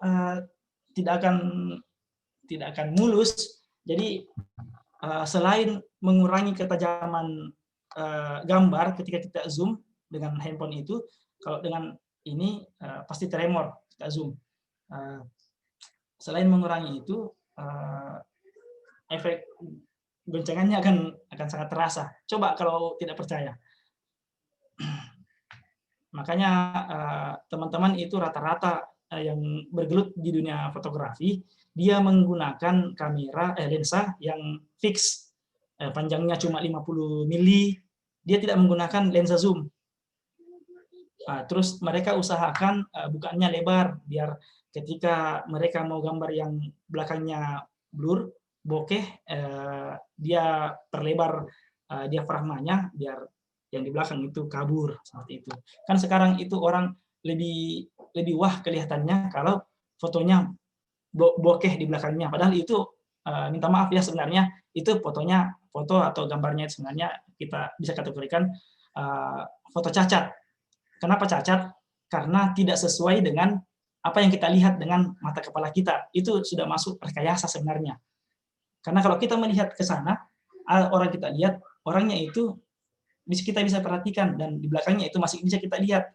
tidak akan mulus. Jadi selain mengurangi ketajaman gambar ketika kita zoom dengan handphone itu, kalau dengan ini pasti tremor kita zoom. Selain mengurangi itu, efek goncangannya akan sangat terasa. Coba kalau tidak percaya. Makanya teman-teman itu rata-rata yang bergelut di dunia fotografi, dia menggunakan kamera lensa yang fix, panjangnya cuma 50 mili, dia tidak menggunakan lensa zoom. Terus mereka usahakan bukaannya lebar, biar ketika mereka mau gambar yang belakangnya blur, bokeh, dia perlebar diafragmanya, biar yang di belakang itu kabur, seperti itu. Kan sekarang itu orang lebih wah kelihatannya kalau fotonya bokeh di belakangnya, padahal itu minta maaf ya, sebenarnya itu foto atau gambarnya sebenarnya kita bisa kategorikan foto cacat. Kenapa cacat? Karena tidak sesuai dengan apa yang kita lihat dengan mata kepala kita. Itu sudah masuk rekayasa sebenarnya. Karena kalau kita melihat ke sana, orang kita lihat, orangnya itu kita bisa perhatikan, dan di belakangnya itu masih bisa kita lihat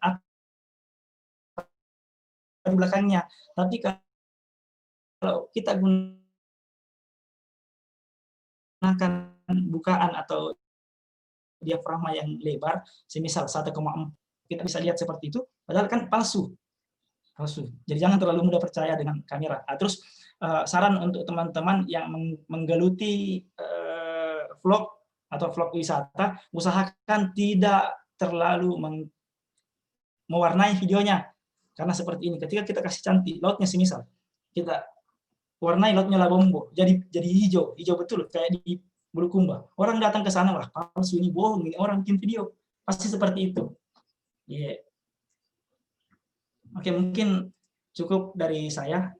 di belakangnya. Tapi kalau kita gunakan bukaan atau diafragma yang lebar, semisal 1,4, kita bisa lihat seperti itu, padahal kan palsu. Jadi jangan terlalu mudah percaya dengan kamera. Terus saran untuk teman-teman yang menggeluti vlog atau vlog wisata, usahakan tidak terlalu mewarnai videonya. Karena seperti ini, ketika kita kasih cantik lautnya, semisal kita warnai lautnya Labombo, jadi hijau betul kayak di Bulukumba. Orang datang ke sana, wah palsu, ini bohong, ini orang bikin video. Pasti seperti itu. Yeah. Oke, mungkin cukup dari saya.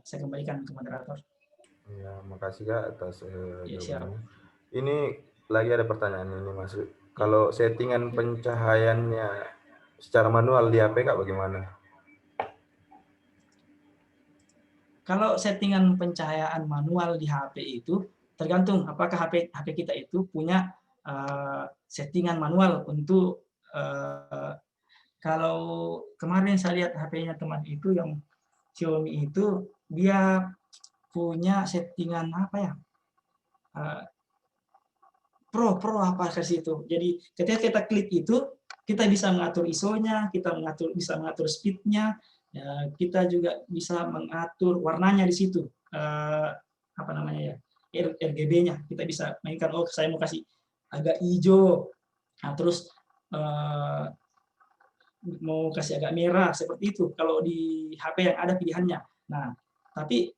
Saya kembalikan ke moderator. Ya, makasih Kak atas jawabannya. Ini lagi ada pertanyaan ini masuk. Kalau settingan pencahayaannya secara manual di HP Kak bagaimana? Kalau settingan pencahayaan manual di HP itu tergantung apakah HP kita itu punya settingan manual untuk kalau kemarin saya lihat HP-nya teman itu yang Xiaomi itu, dia punya settingan apa ya? Pro apa ke situ. Jadi ketika kita klik itu, kita bisa mengatur ISO-nya, kita bisa mengatur speed-nya, ya, kita juga bisa mengatur warnanya di situ. Apa namanya ya? RGB-nya. Kita bisa mainkan, oh saya mau kasih agak hijau. Nah, terus mau kasih agak merah, seperti itu kalau di HP yang ada pilihannya. Nah, tapi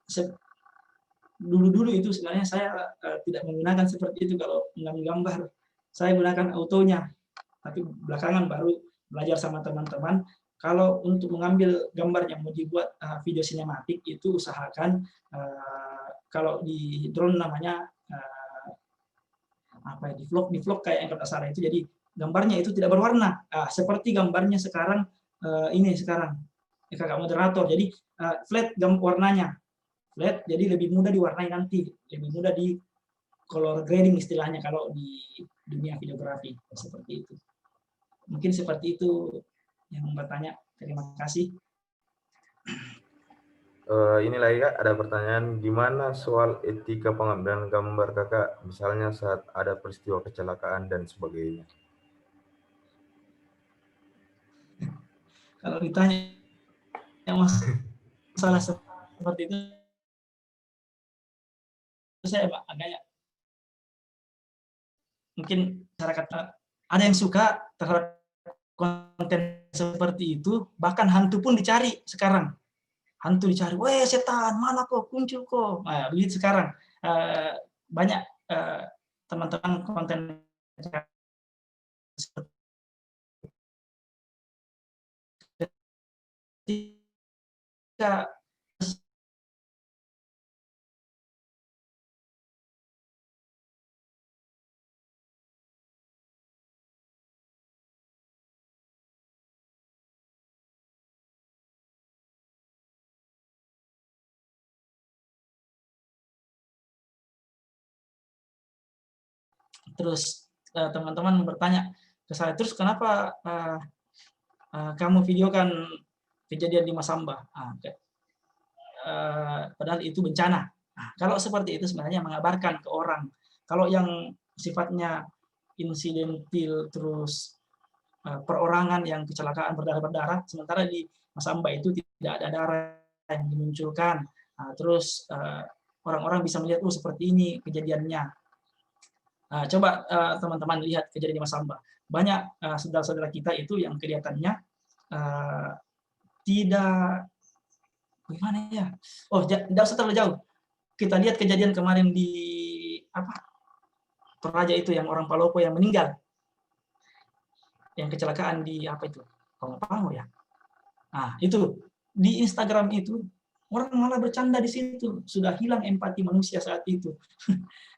dulu itu sebenarnya saya tidak menggunakan seperti itu kalau mengambil gambar. Saya gunakan autonya, tapi belakangan baru belajar sama teman-teman, kalau untuk mengambil gambar yang mau dibuat video sinematik itu usahakan kalau di drone namanya apa ya, di vlog kayak yang kata Sarah itu, jadi gambarnya itu tidak berwarna, seperti gambarnya sekarang ini sekarang kakak moderator, jadi flat warnanya flat, jadi lebih mudah diwarnai nanti, lebih mudah di color grading istilahnya kalau di dunia videografi, seperti itu. Mungkin seperti itu yang bertanya. Terima kasih. Ini lagi Kak, ada pertanyaan, gimana soal etika pengambilan gambar Kakak, misalnya saat ada peristiwa kecelakaan dan sebagainya? Kalau ditanya masalah seperti itu, saya agak mungkin masyarakat ada yang suka terhadap konten seperti itu, bahkan hantu pun dicari sekarang. Hantu dicari, weh setan, mana kok, muncul kok. Nah, begitu sekarang. Banyak teman-teman konten ketika terus teman-teman bertanya ke saya, terus kenapa kamu videokan kejadian di Masamba? Padahal itu bencana. Nah, kalau seperti itu sebenarnya mengabarkan ke orang. Kalau yang sifatnya insidentil terus perorangan yang kecelakaan berdarah-berdarah, sementara di Masamba itu tidak ada darah yang dimunculkan. Nah, terus orang-orang bisa melihat, oh seperti ini kejadiannya. Coba teman-teman lihat kejadian di Masamba. Banyak saudara-saudara kita itu yang kelihatannya tidak, gimana ya? Oh, tidak usah terlalu jauh. Kita lihat kejadian kemarin di Toraja itu yang orang Palopo yang meninggal, yang kecelakaan di apa itu, Pango ya. Nah itu di Instagram itu orang malah bercanda di situ, sudah hilang empati manusia saat itu.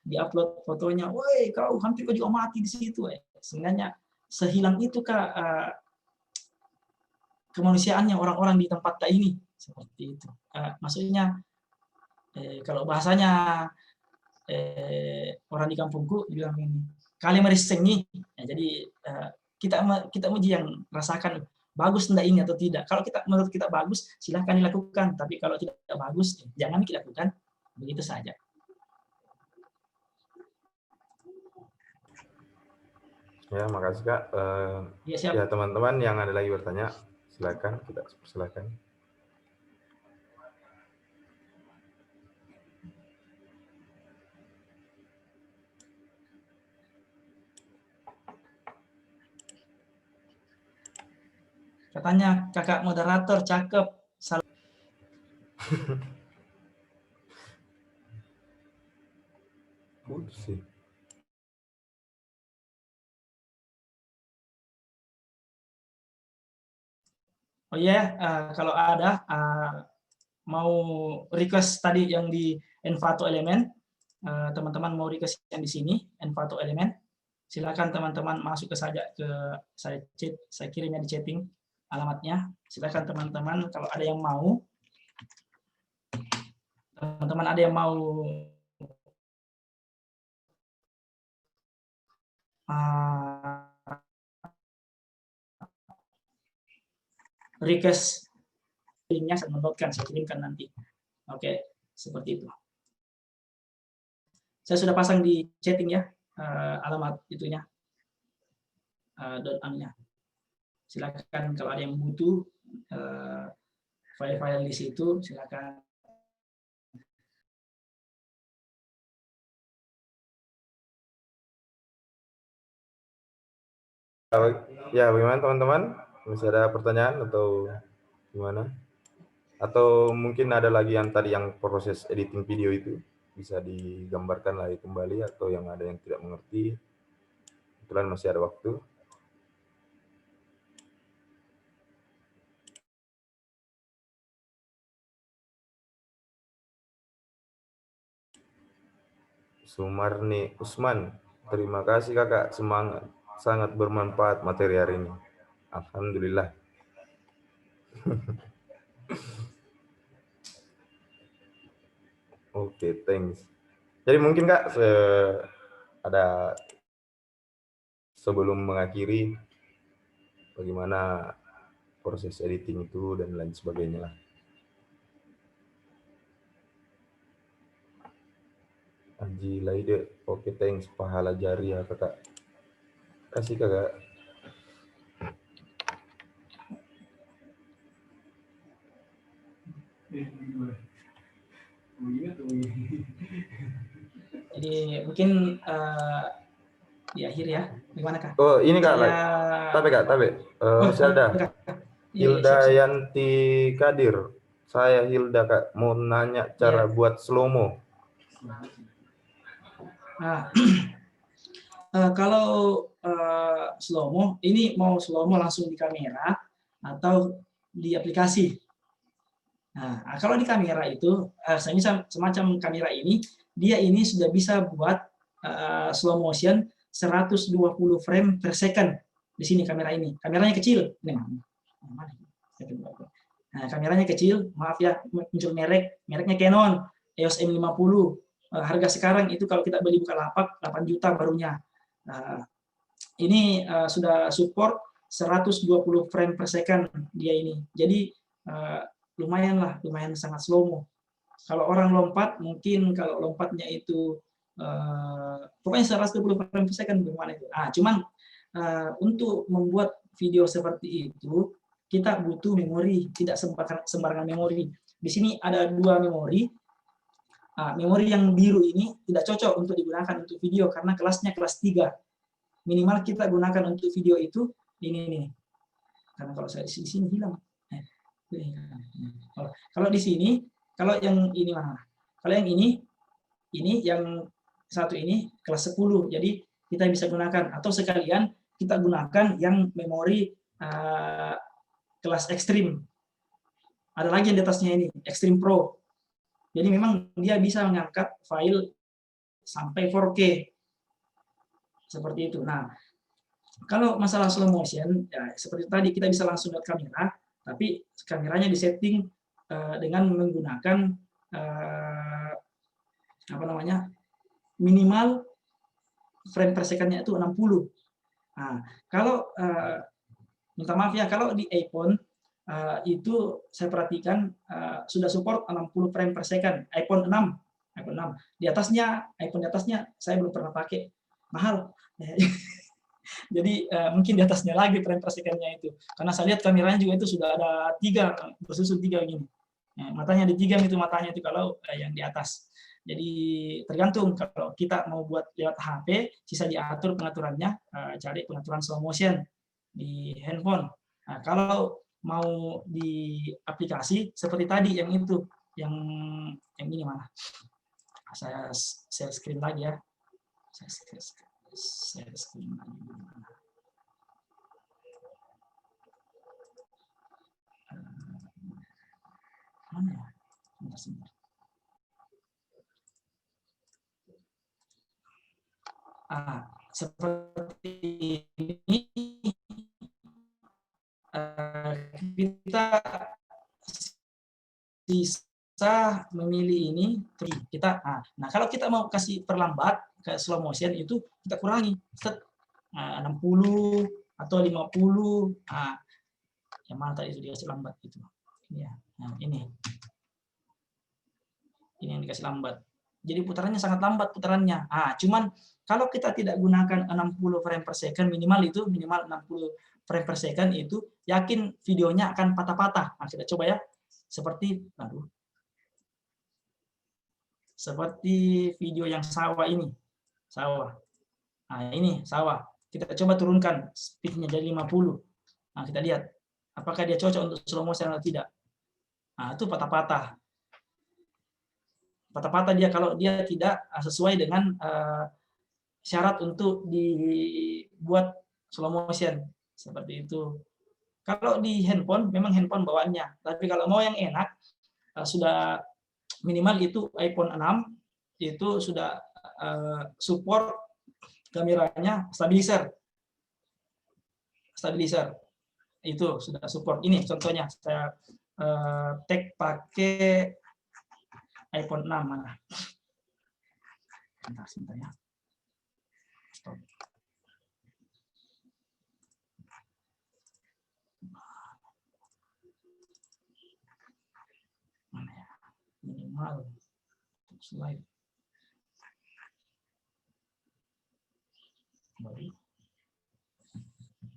Diupload fotonya, woi kau hampir kau juga mati di situ. Sebenarnya sehilang itu kak kemanusiaannya orang-orang di tempat ini seperti itu. Maksudnya kalau bahasanya orang di kampungku bilang ini, kali merisengi. Ya, jadi kita uji yang rasakan bagus enggak ini atau tidak. Kalau kita menurut kita bagus, silahkan dilakukan. Tapi kalau tidak bagus, jangan dilakukan. Begitu saja. Ya, makasih Kak. Ya, siap. Ya teman-teman yang ada lagi bertanya, silakan, kita silakan. Katanya kakak moderator cakep. Sih. Oh iya, kalau ada mau request tadi yang di Envato Elemen, teman-teman mau request yang di sini Envato Elemen, silakan teman-teman masuk ke saja ke saya kirimnya di chatting alamatnya. Silakan teman-teman kalau ada yang mau, teman-teman ada yang mau request linknya, saya downloadkan, saya kirimkan nanti. Oke, seperti itu. Saya sudah pasang di chatting ya alamat itunya, .am-nya. Silakan kalau ada yang butuh file-file di situ, silakan. Ya, bagaimana teman-teman? Masih ada pertanyaan atau gimana? Atau mungkin ada lagi yang tadi yang proses editing video itu bisa digambarkan lagi kembali, atau yang ada yang tidak mengerti, kebetulan masih ada waktu. Sumarni Usman, terima kasih kakak, semangat, sangat bermanfaat materi hari ini. Alhamdulillah. Oke, thanks. Jadi mungkin kak ada sebelum mengakhiri bagaimana proses editing itu dan lain sebagainya lah. Anji Laide, oke thanks, pahala jari ya kakak. Kasih kakak. Jadi mungkin di akhir ya, gimana Kak? Oh ini kak, Saya, tabe. oh Masih ada. Kak, iya iya Hilda siap siap. Yanti Kadir. Saya Hilda kak, mau nanya cara Iya. buat slow mo. Nah, kalau slow mo, ini mau slow mo langsung di kamera atau di aplikasi. Nah, kalau di kamera itu, semacam kamera ini, dia ini sudah bisa buat slow motion 120 frame per second. Di sini kamera ini. Kameranya kecil. Nah, kameranya kecil, maaf ya, muncul mereknya Canon EOS M50. Harga sekarang itu kalau kita beli Bukalapak 8 juta barunya. Ini sudah support 120 frame per second dia ini. Jadi lumayan sangat slow mo. Kalau orang lompat, mungkin kalau lompatnya itu pokoknya 120 frame per second bagaimana itu. Cuman untuk membuat video seperti itu kita butuh memori, tidak sembarangan memori. Di sini ada 2 memori. Memori yang biru ini tidak cocok untuk digunakan untuk video karena kelasnya kelas 3. Minimal kita gunakan untuk video itu ini nih. Karena kalau saya di sini hilang. Kalau di sini, kalau yang ini mana? Kalau yang ini yang satu ini kelas 10. Jadi kita bisa gunakan atau sekalian kita gunakan yang memori kelas ekstrim. Ada lagi yang di atasnya ini, Extreme Pro. Jadi memang dia bisa mengangkat file sampai 4K. Seperti itu. Nah, kalau masalah slow motion, ya seperti tadi kita bisa langsung lihat kamera, tapi kameranya disetting dengan menggunakan minimal frame per second-nya itu 60. Nah, kalau minta maaf ya, kalau di iPhone itu saya perhatikan sudah support 60 frame per second. iPhone 6. Di atasnya, iPhone di atasnya saya belum pernah pakai, mahal. Jadi mungkin di atasnya lagi frame per second-nya itu. Karena saya lihat kameranya juga itu sudah ada 3, bersusun 3 gini. Matanya di 3 itu matanya itu kalau yang di atas. Jadi tergantung kalau kita mau buat lewat HP, sisa diatur pengaturannya, cari pengaturan slow motion di handphone. Nah, kalau mau di aplikasi seperti tadi yang itu, yang ini mana? Saya share screen lagi ya. Saya share screen lagi. Mana ya? Sebentar. Seperti ini kita bisa memilih ini kita. Nah, kalau kita mau kasih perlambat ke slow motion itu kita kurangi 60 atau 50. Yang mana tadi itu dikasih lambat itu. Ini ya. Nah, ini yang dikasih lambat. Jadi putarannya sangat lambat putarannya. Cuman kalau kita tidak gunakan 60 frame per second minimal 60 frame per second itu yakin videonya akan patah-patah. Kita coba ya. Seperti video yang sawah ini. Ini sawah. Kita coba turunkan speed-nya jadi 50. Kita lihat apakah dia cocok untuk slow motion atau tidak. Itu patah-patah. Patah-patah dia kalau dia tidak sesuai dengan syarat untuk dibuat slow motion seperti itu. Kalau di handphone memang handphone bawaannya, tapi kalau mau yang enak sudah minimal itu iPhone 6 itu sudah support kameranya stabilizer itu sudah support. Ini contohnya saya tag pakai iPhone 6 mana? Sebentar ya. Stop. Mana ya? Minimal slide.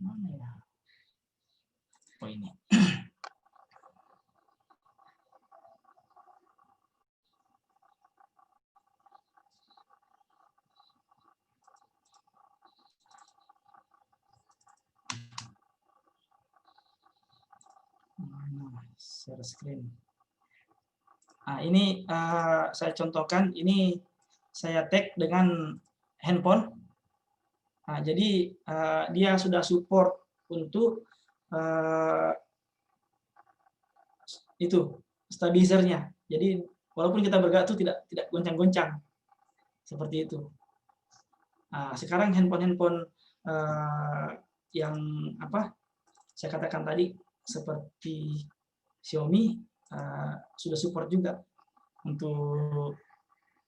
Mana ya? Oh ini. Share screen. Nah, ini saya contohkan, ini saya tag dengan handphone. Nah, jadi dia sudah support untuk itu stabilizernya. Jadi walaupun kita bergerak itu tidak goncang-goncang seperti itu. Nah, sekarang handphone-handphone yang apa saya katakan tadi seperti Xiaomi sudah support juga untuk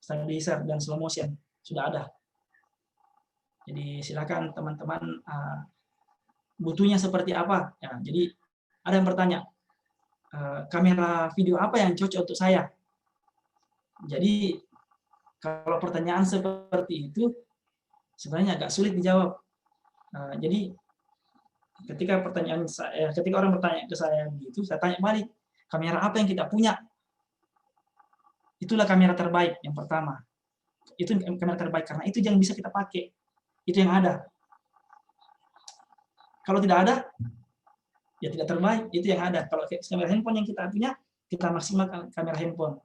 stabilizer dan slow motion, sudah ada. Jadi silakan teman-teman butuhnya seperti apa. Ya, jadi ada yang bertanya, kamera video apa yang cocok untuk saya? Jadi kalau pertanyaan seperti itu sebenarnya agak sulit dijawab. Jadi ketika orang bertanya ke saya begitu, saya tanya balik, kamera apa yang kita punya? Itulah kamera terbaik yang pertama. Itu kamera terbaik karena itu yang bisa kita pakai. Itu yang ada. Kalau tidak ada, ya tidak terbaik. Itu yang ada. Kalau kamera handphone yang kita punya, kita maksimalkan kamera handphone.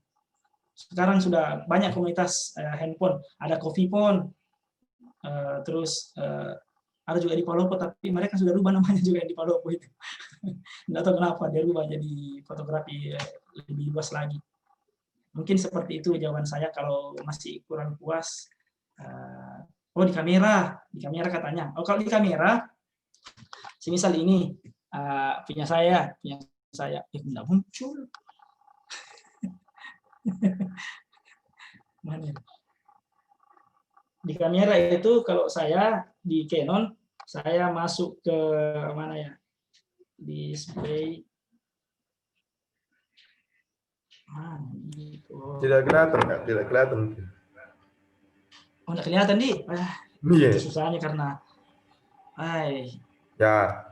Sekarang sudah banyak komunitas handphone. Ada Coffee Phone, terus ada juga di Palopo, tapi mereka sudah rubah namanya juga yang di Palopo itu. Tidak tahu kenapa dia rubah jadi fotografi lebih luas lagi. Mungkin seperti itu jawaban saya. Kalau masih kurang puas, oh di kamera katanya. Oh kalau di kamera, semisal ini punya saya, tidak muncul. Mana? Di kamera itu kalau saya di Canon, saya masuk ke mana ya? Display. Tidak kelihatan, Kak. Tidak kelihatan. Oh, tidak kelihatan, Di. Iya. Itu susahnya karena ya.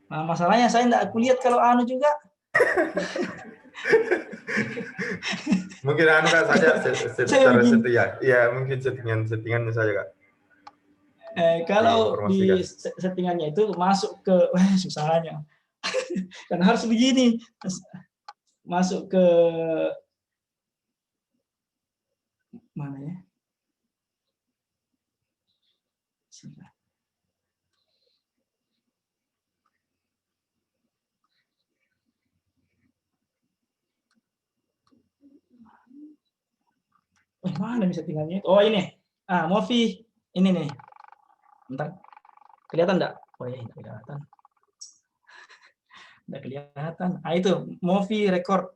Nah, masalahnya saya tidak kulihat kalau juga. Mungkin Kak saja secara settingan. Iya, mungkin settingannya saja, Kak. Kalau di settingannya itu masuk ke susahnya. Karena harus begini. Masuk ke mana ya? Mana bisa settingannya? Oh ini. Movie ini nih. Bentar. Kelihatan enggak? Oh ya, tidak kelihatan. Tidak kelihatan. Itu movie record.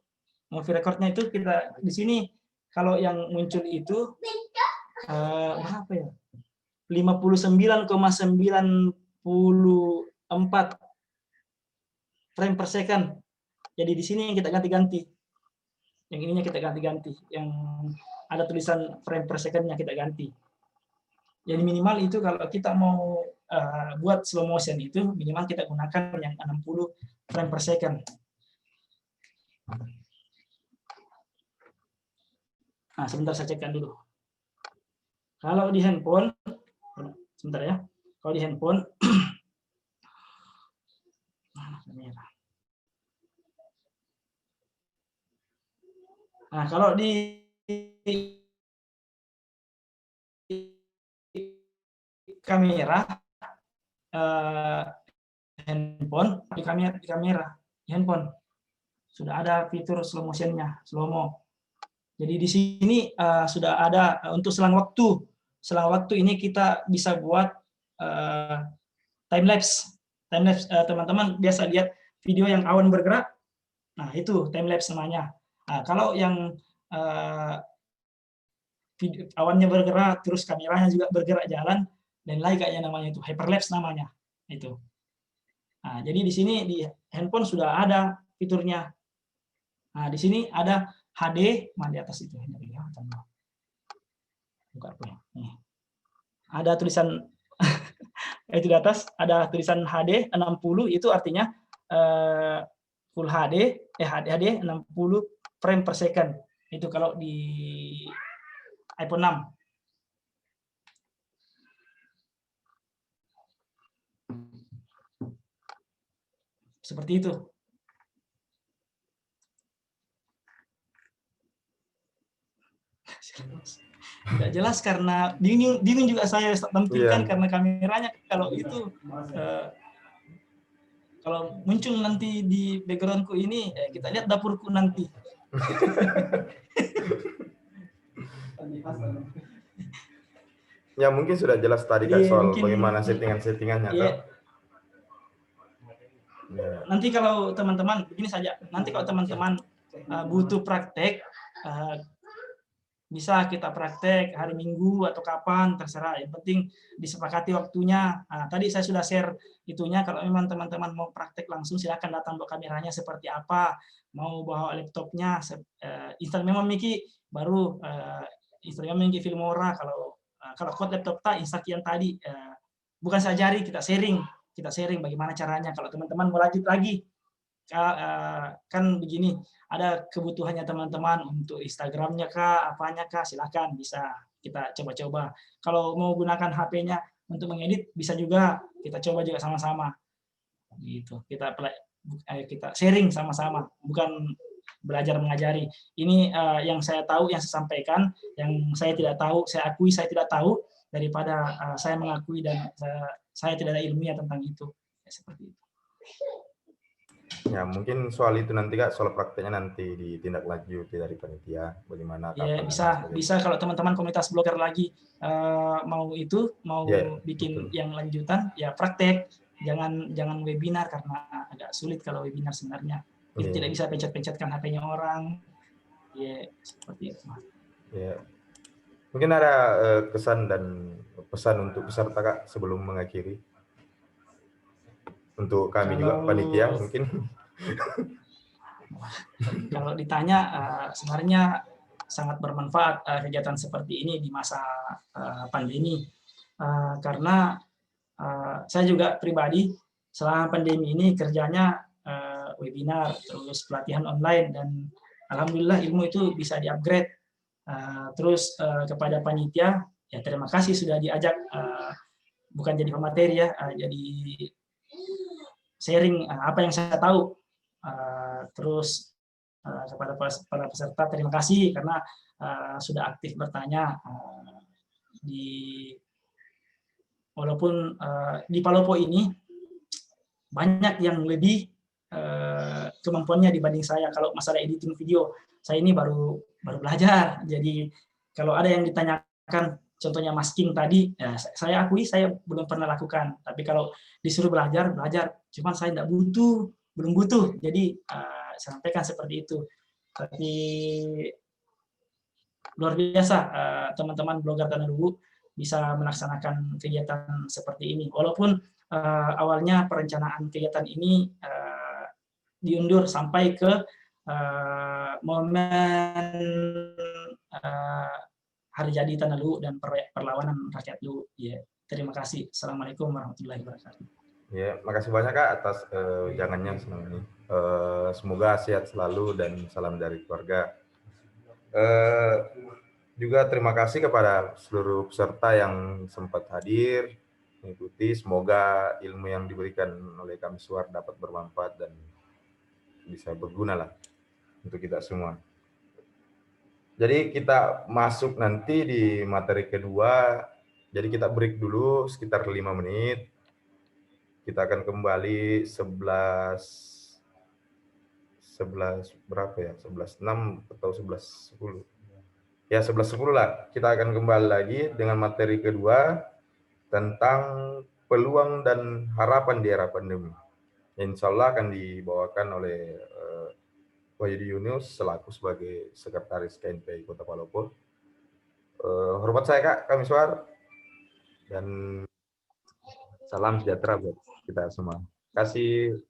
Movie recordnya itu kita di sini kalau yang muncul itu berapa ya? 59,94 frame per second. Jadi di sini yang kita ganti-ganti. Yang ininya kita ganti-ganti. Yang ada tulisan frame per second-nya kita ganti. Jadi minimal itu kalau kita mau buat slow motion itu minimal kita gunakan yang 60 frame per second. Nah, sebentar saya cekkan dulu. Kalau di handphone, sebentar ya. Kalau di handphone, nah kalau di kamera handphone, di handphone sudah ada fitur slow motion-nya, slow-mo. Jadi di sini sudah ada untuk selang waktu. Selang waktu ini kita bisa buat time lapse. Time lapse teman-teman biasa lihat video yang awan bergerak. Nah, itu time lapse namanya. Nah, kalau yang awannya bergerak terus kameranya juga bergerak jalan dan lain kayaknya namanya itu hyperlapse namanya. Itu. Nah, jadi di sini di handphone sudah ada fiturnya. Nah, di sini ada HD, mana di atas itu buka punya. Nih. ada tulisan itu di atas ada tulisan HD 60, itu artinya full HD, HD 60 frame per second. Itu kalau di iPhone 6. Seperti itu. Tidak jelas karena bingung juga saya tampilkan karena kameranya kalau itu kalau muncul nanti di backgroundku ini, kita lihat dapurku nanti. Ya mungkin sudah jelas tadi Kak soal bagaimana settingan-settingannya. Nanti kalau teman-teman begini saja, nanti kalau teman-teman butuh praktek, bisa kita praktek hari Minggu atau kapan, terserah. Yang penting disepakati waktunya. Tadi saya sudah share itunya, kalau memang teman-teman mau praktek langsung, silakan datang bawa kameranya seperti apa, mau bawa laptopnya, memang Miki baru, memang Miki Filmora, kalau code laptop Instakian tadi, bukan saya ajari, kita sharing bagaimana caranya. Kalau teman-teman mau lanjut lagi, kan begini, ada kebutuhannya teman-teman untuk Instagramnya kah, apanya kah, silakan bisa kita coba-coba. Kalau mau gunakan HP-nya untuk mengedit bisa juga, kita coba juga sama-sama. Gitu. Kita sharing sama-sama, bukan belajar mengajari. Ini yang saya tahu, yang saya sampaikan, yang saya tidak tahu, saya akui saya tidak tahu, daripada saya mengakui dan saya tidak ada ilmunya tentang itu. Ya, seperti itu. Ya mungkin soal itu nanti Kak, soal prakteknya nanti ditindaklanjuti dari panitia bagaimana. Ya bisa kalau teman-teman komunitas blogger lagi mau bikin yang lanjutan, ya praktek, jangan webinar karena agak sulit kalau webinar sebenarnya. Kita tidak bisa pencet-pencetkan HP-nya orang. Ya seperti itu. Ya. Mungkin ada kesan dan pesan untuk peserta Kak sebelum mengakhiri. Untuk kami juga panitia mungkin. Kalau ditanya, sebenarnya sangat bermanfaat kegiatan seperti ini di masa pandemi, karena saya juga pribadi selama pandemi ini kerjanya webinar, terus pelatihan online, dan alhamdulillah ilmu itu bisa di-upgrade. Terus kepada panitia, ya terima kasih sudah diajak, bukan jadi pemateri ya, jadi sharing apa yang saya tahu. Terus kepada para peserta terima kasih karena sudah aktif bertanya, walaupun di Palopo ini banyak yang lebih kemampuannya dibanding saya. Kalau masalah editing video, saya ini baru belajar. Jadi kalau ada yang ditanyakan, contohnya masking tadi, ya, saya akui saya belum pernah lakukan. Tapi kalau disuruh belajar, cuman saya belum butuh. Jadi saya sampaikan seperti itu. Tapi luar biasa teman-teman blogger Tanah Luwu bisa melaksanakan kegiatan seperti ini. Walaupun awalnya perencanaan kegiatan ini diundur sampai ke momen hari jadi Tanah Luwu dan perlawanan rakyat Luwu. Ya, terima kasih. Assalamualaikum warahmatullahi wabarakatuh. Ya, makasih banyak Kak atas jangannya senang ini. Semoga sehat selalu dan salam dari keluarga. Juga terima kasih kepada seluruh peserta yang sempat hadir mengikuti. Semoga ilmu yang diberikan oleh kami Suar dapat bermanfaat dan bisa berguna lah untuk kita semua. Jadi kita masuk nanti di materi kedua. Jadi kita break dulu sekitar 5 menit. Kita akan kembali 11 berapa ya? 11.06 atau 11.10. Ya 11.10 lah. Kita akan kembali lagi dengan materi kedua tentang peluang dan harapan di era pandemi. Insya Allah akan dibawakan oleh Wahyudi Yunus selaku sebagai Sekretaris KNPI Kota Palopo. Hormat saya Kak Kamiswar dan salam sejahtera buat kita semua. Terima kasih.